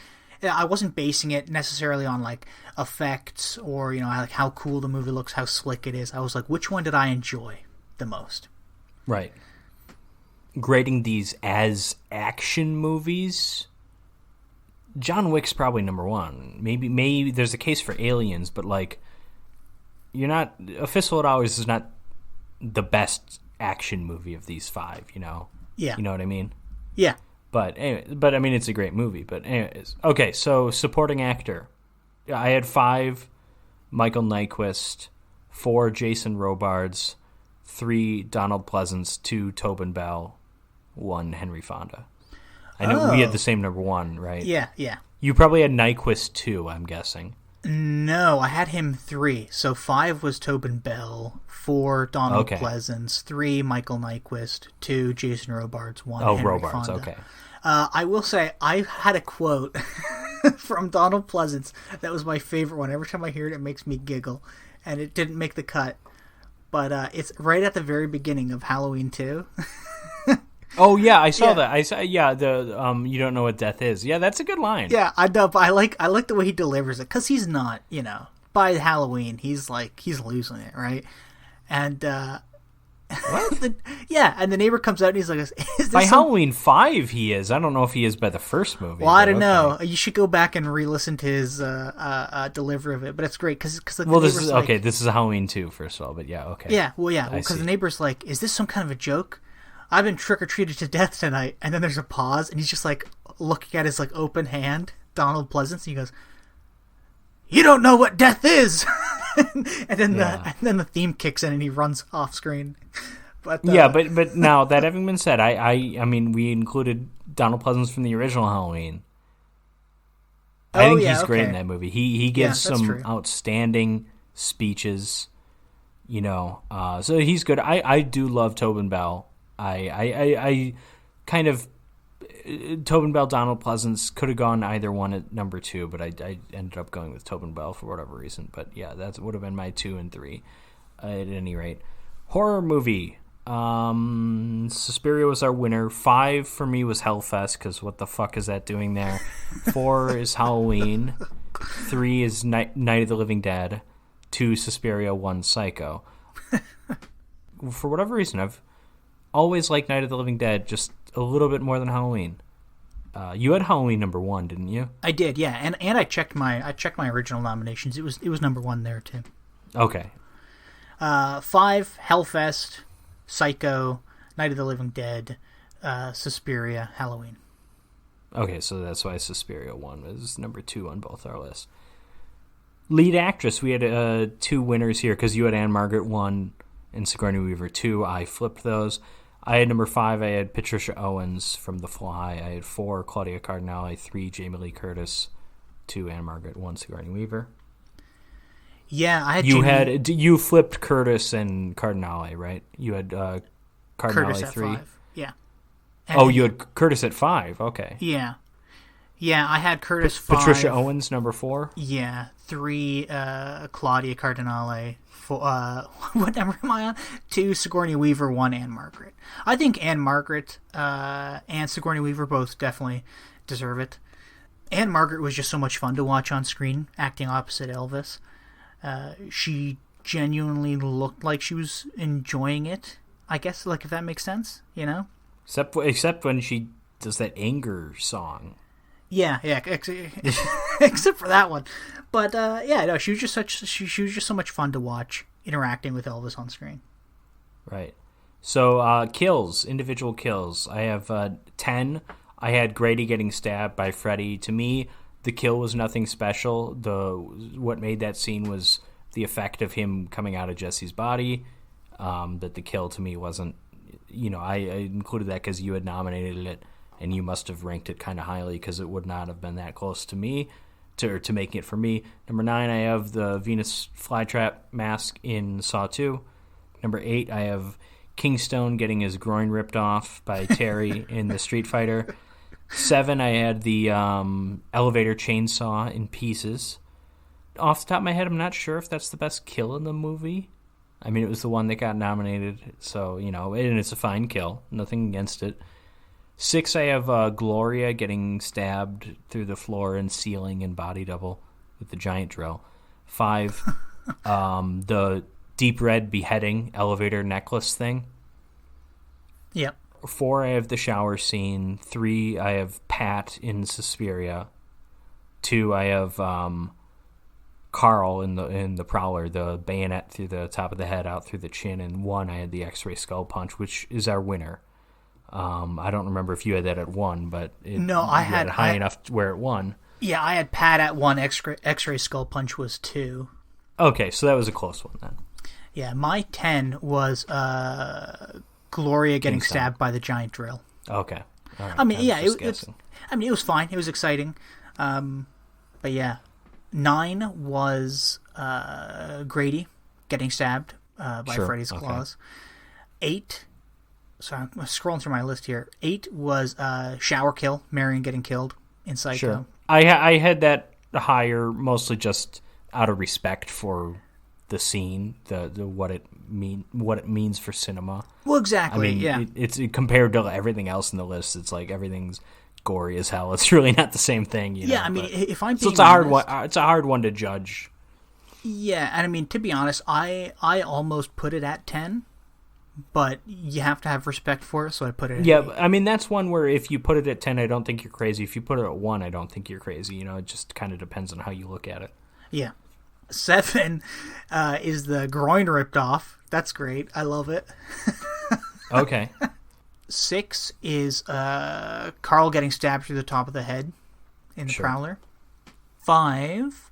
S2: I wasn't basing it necessarily on like effects or, you know, like how cool the movie looks, how slick it is. I was like, which one did I enjoy the most?
S1: Right. Grading these as action movies, John Wick's probably number one. Maybe there's a case for Aliens, but like, A Fistful of Dollars is not the best action movie of these 5. You know.
S2: Yeah.
S1: You know what I mean?
S2: Yeah.
S1: But I mean, it's a great movie. But anyways, okay. So supporting actor, I had 5, Michael Nyqvist, 4, Jason Robards, 3, Donald Pleasance, 2, Tobin Bell, 1, Henry Fonda. I know we had the same number 1, right?
S2: Yeah, yeah.
S1: You probably had Nyquist 2, I'm guessing.
S2: No, I had him 3. So 5 was Tobin Bell, 4, Donald Pleasance, 3, Michael Nyqvist, 2, Jason Robards, 1, Henry
S1: Robards,
S2: Fonda.
S1: okay.
S2: I will say, I had a quote from Donald Pleasance that was my favorite one. Every time I hear it, it makes me giggle. And it didn't make the cut. But it's right at the very beginning of Halloween 2.
S1: Oh, yeah, I saw that. I saw, you don't know what death is. Yeah, that's a good line.
S2: Yeah, I know, but I like the way he delivers it. Because he's not, you know, by Halloween, he's losing it, right? And,
S1: what?
S2: and the neighbor comes out and he's like,
S1: by Halloween 5 he is. I don't know if he is by the first movie.
S2: Well, I don't know. You should go back and re-listen to his delivery of it. But it's great because
S1: this is Halloween 2 first of all. But yeah, okay.
S2: Yeah, because the neighbor's like, is this some kind of a joke? I've been trick-or-treated to death tonight. And then there's a pause and he's just like looking at his like open hand, Donald Pleasance, and he goes, you don't know what death is. and then the theme kicks in and he runs off screen. But
S1: but now that having been said, I mean we included Donald Pleasance from the original Halloween. I think he's great in that movie. He gives some outstanding speeches, you know. So he's good. I do love Tobin Bell. I kind of Tobin Bell, Donald Pleasance could have gone either one at number 2, but I ended up going with Tobin Bell for whatever reason. But yeah, that would have been my 2 and 3 at any rate. Horror movie. Suspiria was our winner. 5 for me was Hellfest, because what the fuck is that doing there? 4 is Halloween. 3 is Night of the Living Dead. 2 Suspiria. 1 Psycho. For whatever reason, I've always liked Night of the Living Dead just a little bit more than Halloween. You had Halloween number 1, didn't you?
S2: I did, yeah, and I checked my original nominations. It was number 1 there too.
S1: Okay.
S2: 5 Hellfest, Psycho, Night of the Living Dead, Suspiria, Halloween.
S1: Okay, so that's why Suspiria 1 was number 2 on both our lists. Lead actress, we had 2 winners here because you had Anne Margaret 1 and Sigourney Weaver 2. I flipped those. I had number 5. I had Patricia Owens from The Fly. I had 4 Claudia Cardinale, 3 Jamie Lee Curtis, 2 Anne Margaret, 1 Sigourney Weaver.
S2: Yeah, I had.
S1: You flipped Curtis and Cardinale, right? You had Cardinale
S2: Curtis at
S1: 3.
S2: 5. Yeah. And
S1: you had Curtis at 5. Okay.
S2: Yeah. Yeah, I had Curtis 5.
S1: Patricia Owens, number 4.
S2: Yeah, 3, Claudia Cardinale. 4, what number am I on? 2, Sigourney Weaver. 1, Anne Margaret. I think Anne Margaret and Sigourney Weaver both definitely deserve it. Anne Margaret was just so much fun to watch on screen, acting opposite Elvis. She genuinely looked like she was enjoying it, I guess, like, if that makes sense, you know?
S1: Except when she does that anger song.
S2: Yeah, except for that one. But yeah, no, she was just so much fun to watch interacting with Elvis on screen.
S1: Right. So individual kills. I have 10. I had Grady getting stabbed by Freddy. To me, the kill was nothing special. What made that scene was the effect of him coming out of Jesse's body. That the kill to me wasn't. I included that because you had nominated it. And you must have ranked it kind of highly because it would not have been that close to me, to making it for me. Number 9, I have the Venus flytrap mask in Saw 2. Number 8, I have Kingstone getting his groin ripped off by Terry in the Street Fighter. 7, I had the elevator chainsaw in Pieces. Off the top of my head, I'm not sure if that's the best kill in the movie. I mean, it was the one that got nominated, so, and it's a fine kill. Nothing against it. 6, I have Gloria getting stabbed through the floor and ceiling and body double with the giant drill. 5, the deep red beheading elevator necklace thing.
S2: Yep.
S1: 4, I have the shower scene. 3, I have Pat in Suspiria. 2, I have Carl in the Prowler, the bayonet through the top of the head, out through the chin. And 1, I had the X-ray skull punch, which is our winner. I don't remember if you had that at 1, but
S2: I had
S1: it high enough to where it won.
S2: Yeah, I had Pat at 1. X-ray skull punch was 2.
S1: Okay, so that was a close one then.
S2: Yeah, my 10 was Gloria getting stabbed by the giant drill.
S1: Okay. All right.
S2: I mean, yeah, it was fine. It was exciting. But yeah, 9 was Grady getting stabbed by Freddy's claws. 8. So I'm scrolling through my list here. 8 was shower kill, Marion getting killed in Psycho.
S1: Sure. I had that higher, mostly just out of respect for the scene, the what it means for cinema.
S2: Well, exactly.
S1: I mean,
S2: yeah.
S1: It's compared to everything else in the list. It's like everything's gory as hell. It's really not the same thing.
S2: Yeah, I mean, if I'm being
S1: so it's a hard one. It's a hard one to judge.
S2: Yeah, and I mean, to be honest, I almost put it at 10. But you have to have respect for it, so I put it at 8.
S1: I mean, that's one where if you put it at 10, I don't think you're crazy. If you put it at 1, I don't think you're crazy. It just kind of depends on how you look at it.
S2: Yeah. 7 is the groin ripped off. That's great. I love it.
S1: Okay.
S2: 6 is Carl getting stabbed through the top of the head in the Prowler. 5,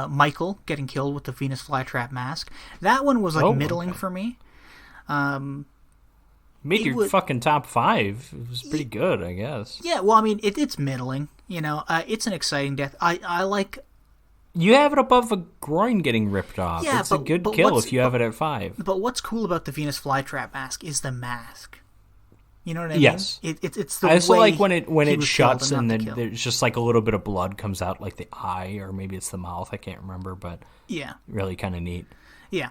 S2: Michael getting killed with the Venus flytrap mask. That one was middling for me.
S1: Made your fucking top 5. It was pretty good, I guess.
S2: Yeah, well, I mean, it's middling. It's an exciting death. I like.
S1: You have it above a groin getting ripped off.
S2: Yeah,
S1: it's a good kill if you have it at 5.
S2: But what's cool about the Venus flytrap mask is the mask. You know what I mean?
S1: Yes.
S2: It's the
S1: I also
S2: way
S1: like when it shuts and then
S2: kill.
S1: there's just like a little bit of blood comes out, like the eye, or maybe it's the mouth. I can't remember, but
S2: yeah,
S1: really kind of neat.
S2: Yeah.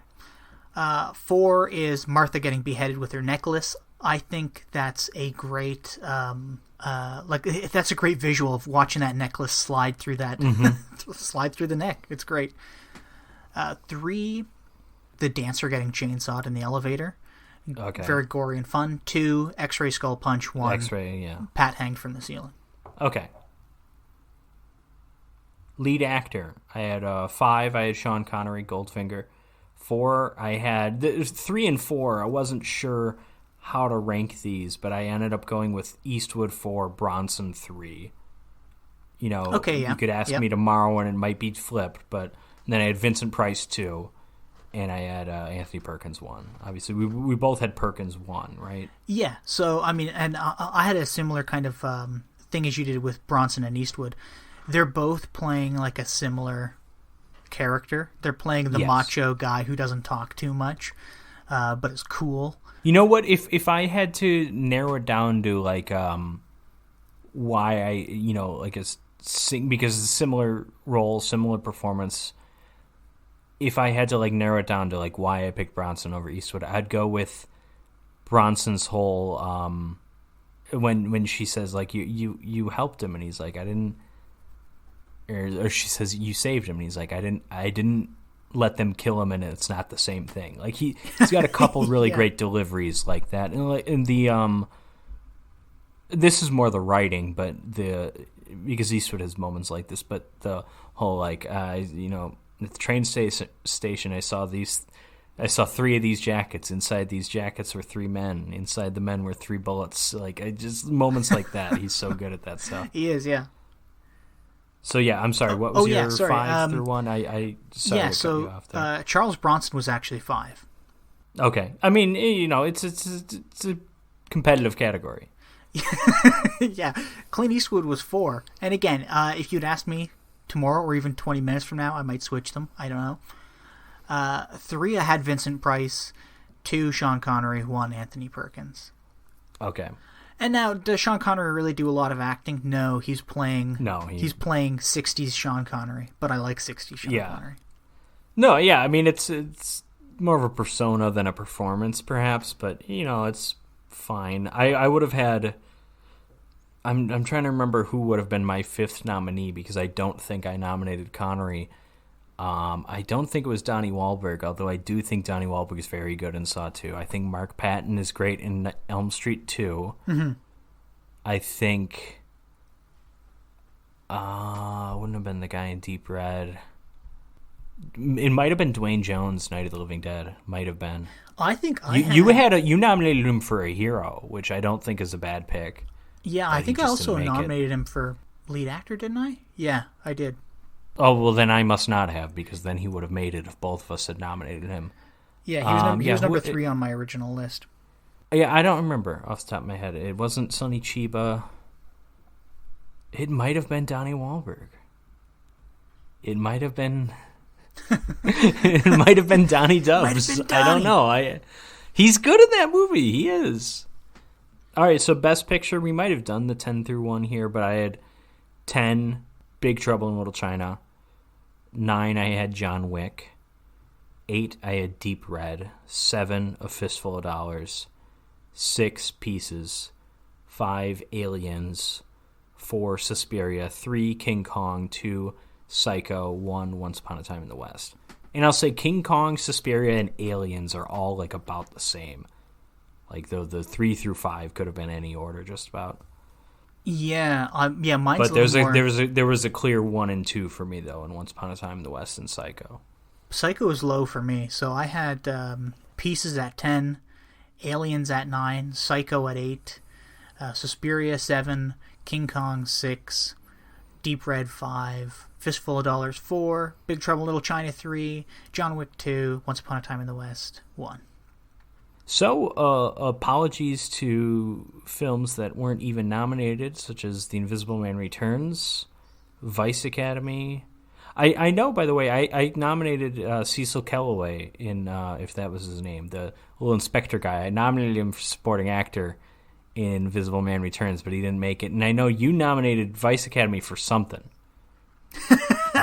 S2: 4 is Martha getting beheaded with her necklace. I think that's a great, that's a great visual of watching that necklace slide through that, slide through the neck. It's great. 3, the dancer getting chainsawed in the elevator.
S1: Okay.
S2: Very gory and fun. 2, X-ray skull punch. 1,
S1: X-ray, yeah.
S2: Pat hanged from the ceiling.
S1: Okay. Lead actor. I had 5. I had Sean Connery, Goldfinger. 4. I had 3 and 4. I wasn't sure how to rank these, but I ended up going with Eastwood 4, Bronson 3.
S2: Okay, yeah.
S1: You could ask me tomorrow and it might be flipped, but then I had Vincent Price 2. And I had Anthony Perkins 1. Obviously, we both had Perkins 1, right?
S2: Yeah. So, I mean, and I had a similar kind of thing as you did with Bronson and Eastwood. They're both playing like a similar character. They're playing the macho guy who doesn't talk too much, but is cool.
S1: You know what? If I had to narrow it down to like why I, like because it's a similar role, similar performance. If I had to like narrow it down to like why I picked Bronson over Eastwood, I'd go with Bronson's whole when she says like you helped him, and he's like I didn't, or she says you saved him, and he's like I didn't let them kill him, and it's not the same thing. Like he's got a couple really great deliveries like that, and like in the this is more the writing, but because Eastwood has moments like this, but the whole like at the train station I saw 3 of these jackets. Inside these jackets were 3 men. Inside the men were 3 bullets. Like just moments like that. He's so good at that stuff.
S2: He is, yeah.
S1: So yeah, I'm sorry. What was your 5 through 1? I sorry to cut you off there.
S2: Charles Bronson was actually 5.
S1: Okay, I mean it's a competitive category.
S2: Yeah, Clint Eastwood was 4. And again, if you'd asked me tomorrow or even 20 minutes from now, I might switch them. I don't know. 3, I had Vincent Price. 2, Sean Connery. 1, Anthony Perkins.
S1: Okay.
S2: And now, does Sean Connery really do a lot of acting? No, he's playing 60s Sean Connery, but I like 60s Sean Connery. No,
S1: yeah, I mean it's more of a persona than a performance, perhaps, but it's fine. I would have had. I'm trying to remember who would have been my 5th nominee, because I don't think I nominated Connery. I don't think it was Donnie Wahlberg, although I do think Donnie Wahlberg is very good in Saw 2. I think Mark Patton is great in Elm Street 2.
S2: Mm-hmm.
S1: I think wouldn't have been the guy in Deep Red. It might have been Dwayne Jones, Night of the Living Dead. Might have been.
S2: I think
S1: you nominated him for a hero, which I don't think is a bad pick.
S2: Yeah, I think I also nominated him for lead actor, didn't I? Yeah, I did.
S1: Oh, well, then I must not have, because then he would have made it if both of us had nominated him.
S2: Yeah, he was number 3 on my original list.
S1: Yeah, I don't remember off the top of my head. It wasn't Sonny Chiba. It might have been Donnie Wahlberg. It might have been... it might have been Donnie Dubs. I don't know. He's good in that movie. He is. All right, so Best Picture, we might have done the 10 through 1 here, but I had 10, Big Trouble in Little China. 9, I had John Wick. 8, I had Deep Red. 7, A Fistful of Dollars. 6, Pieces. 5, Aliens. 4, Suspiria. 3, King Kong. 2, Psycho. 1, Once Upon a Time in the West. And I'll say King Kong, Suspiria, and Aliens are all like about the same. Like the 3 through 5 could have been any order, just about.
S2: Yeah, mine's
S1: but
S2: a little more...
S1: there was a clear 1 and 2 for me though, in Once Upon a Time in the West and Psycho.
S2: Psycho was low for me, so I had Pieces at 10, Aliens at 9, Psycho at 8, Suspiria 7, King Kong 6, Deep Red 5, Fistful of Dollars 4, Big Trouble in Little China 3, John Wick 2, Once Upon a Time in the West 1.
S1: So, apologies to films that weren't even nominated, such as The Invisible Man Returns, Vice Academy. I know, by the way, I nominated Cecil Kellaway in, if that was his name, the little inspector guy. I nominated him for supporting actor in Invisible Man Returns, but he didn't make it. And I know you nominated Vice Academy for something.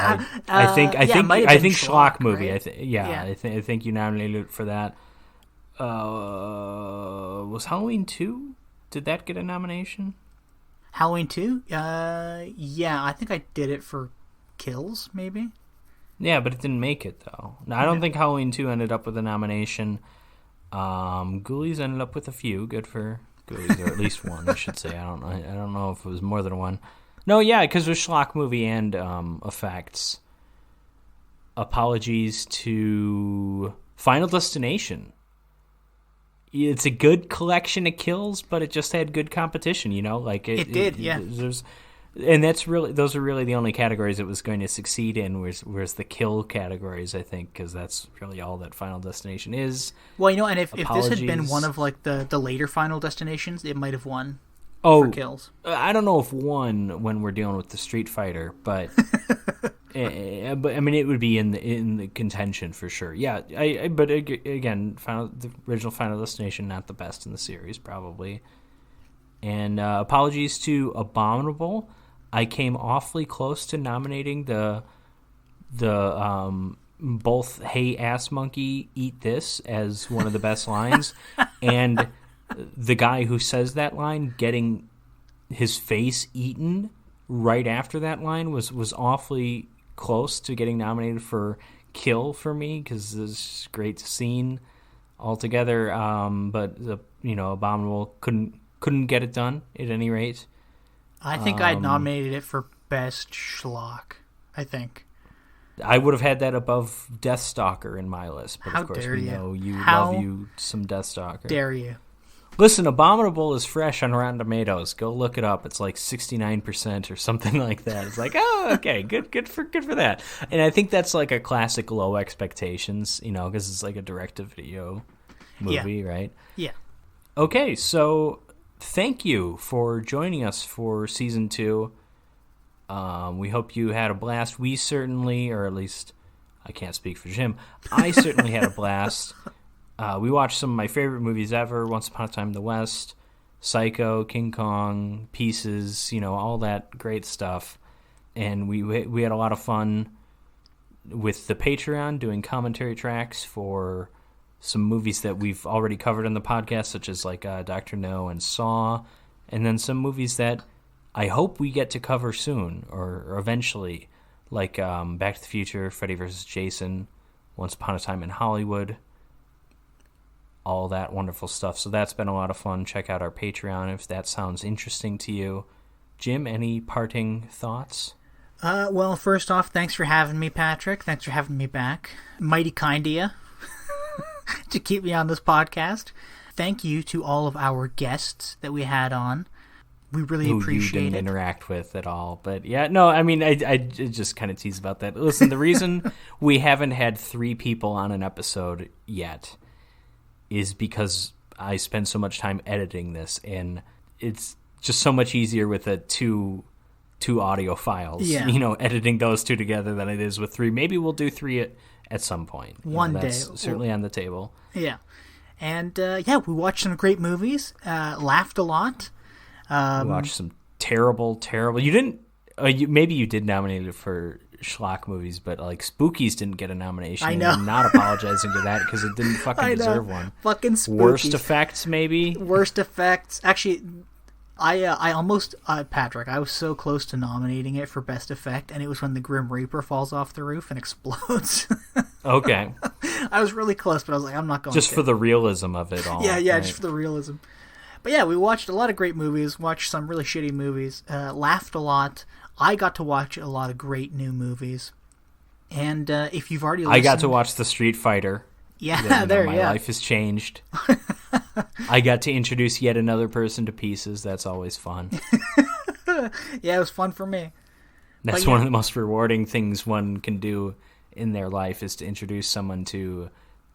S1: I think Schlock movie. Right? I think you nominated it for that. Was Halloween 2? Did that get a nomination?
S2: Halloween 2? Yeah, I think I did it for Kills, maybe.
S1: Yeah, but it didn't make it though. Now, I don't think Halloween 2 ended up with a nomination. Ghoulies ended up with a few. Good for Ghoulies, or at least one, I should say. I don't know if it was more than one. No, yeah, because it was Schlock movie and effects. Apologies to Final Destination. It's a good collection of kills, but it just had good competition, Like it did, yeah. And those are really the only categories it was going to succeed in, whereas the kill categories, I think, because that's really all that Final Destination is.
S2: Well, and if this had been one of like the later Final Destinations, it might have won for kills.
S1: I don't know if won when we're dealing with the Street Fighter, but but I mean it would be in the contention for sure. Yeah, but again, the original Final Destination not the best in the series probably. And apologies to Abominable. I came awfully close to nominating the both "Hey Ass Monkey, Eat This" as one of the best lines, and the guy who says that line getting his face eaten right after that line was awfully close to getting nominated for Kill for me, because it's a great scene altogether. But Abominable couldn't get it done at any rate.
S2: I think I'd nominated it for Best Schlock. I think
S1: I would have had that above Deathstalker in my list, but
S2: How
S1: of course
S2: dare
S1: we
S2: you.
S1: know you
S2: How
S1: love you some Deathstalker.
S2: dare you.
S1: Listen, Abominable is fresh on Rotten Tomatoes. Go look it up. It's like 69% or something like that. It's like, oh, okay, good for that. And I think that's like a classic low expectations, because it's like a direct-to-video movie, right?
S2: Yeah.
S1: Okay, so thank you for joining us for Season 2. We hope you had a blast. We certainly, or at least I can't speak for Jim, I certainly had a blast. We watched some of my favorite movies ever, Once Upon a Time in the West, Psycho, King Kong, Pieces, all that great stuff. And we had a lot of fun with the Patreon doing commentary tracks for some movies that we've already covered on the podcast, such as like Dr. No and Saw, and then some movies that I hope we get to cover soon or eventually, like Back to the Future, Freddy vs. Jason, Once Upon a Time in Hollywood, all that wonderful stuff. So that's been a lot of fun. Check out our Patreon if that sounds interesting to you. Jim, any parting thoughts?
S2: Well, first off, thanks for having me, Patrick. Thanks for having me back. Mighty kind of you to keep me on this podcast. Thank you to all of our guests that we had on. We really appreciate
S1: you didn't
S2: it.
S1: interact with at all. But yeah, no, I mean, I just kind of tease about that. Listen, the reason we haven't had 3 people on an episode yet is because I spend so much time editing this, and it's just so much easier with a two audio files, editing those 2 together than it is with 3. Maybe we'll do 3 at some point.
S2: One day.
S1: That's certainly on the table.
S2: Yeah. And, we watched some great movies, laughed a lot.
S1: We watched some terrible... You didn't... maybe you did nominate it for Schlock movies, but like Spookies didn't get a nomination.
S2: I know.
S1: And I'm not apologizing to that because it didn't fucking deserve one.
S2: Fucking Spookies.
S1: Worst effects, maybe?
S2: Worst effects. Actually, I almost... Patrick, I was so close to nominating it for Best Effect, and it was when the Grim Reaper falls off the roof and explodes.
S1: Okay.
S2: I was really close, but I was like, I'm not going
S1: just
S2: to.
S1: for the realism of it all.
S2: Yeah,
S1: right?
S2: just for the realism. But yeah, we watched a lot of great movies, watched some really shitty movies, laughed a lot. I got to watch a lot of great new movies. And if you've already listened...
S1: I got to watch The Street Fighter.
S2: Yeah,
S1: My life has changed. I got to introduce yet another person to Pieces. That's always fun.
S2: Yeah, it was fun for me.
S1: That's one of the most rewarding things one can do in their life, is to introduce someone to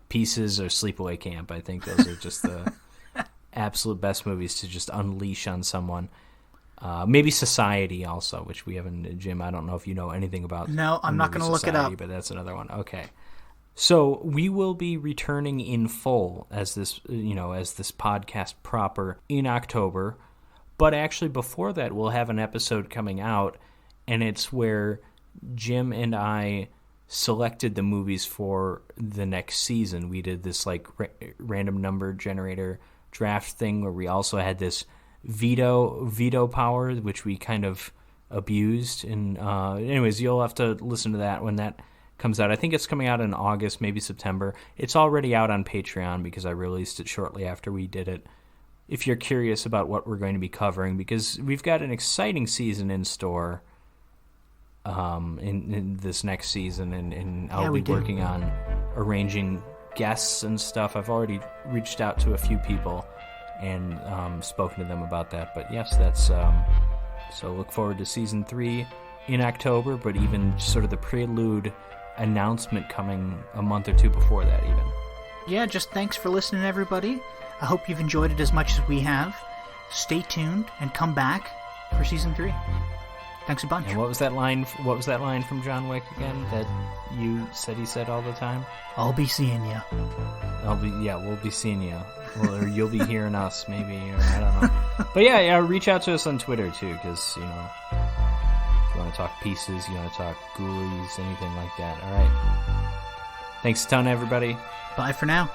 S1: Pieces or Sleepaway Camp. I think those are just the absolute best movies to just unleash on someone. Maybe Society also, which we haven't... Jim, I don't know if you know anything about.
S2: No, I'm not going to look it up.
S1: But that's another one. Okay. So we will be returning in full as this podcast proper in October. But actually before that, we'll have an episode coming out, and it's where Jim and I selected the movies for the next season. We did this like random number generator draft thing where we also had this veto power, which we kind of abused. And anyways, you'll have to listen to that when that comes out. I think it's coming out in August, maybe September. It's already out on Patreon because I released it shortly after we did it. If you're curious about what we're going to be covering, because we've got an exciting season in store in this next season, and I'll be working on arranging guests and stuff. I've already reached out to a few people and spoken to them about that. But yes, that's so look forward to season 3 in October, but even sort of the prelude announcement coming a month or 2 before that even.
S2: Yeah, just thanks for listening, everybody. I hope you've enjoyed it as much as we have. Stay tuned and come back for season 3. Thanks a bunch.
S1: And what was that line from John Wick again that you said he said all the time?
S2: I'll be seeing you.
S1: We'll be seeing you. Or you'll be hearing us, maybe, or I don't know. But yeah, reach out to us on Twitter too, because you know, if you want to talk pieces, you want to talk ghoulies, anything like that. All right. Thanks a ton, everybody.
S2: Bye for now.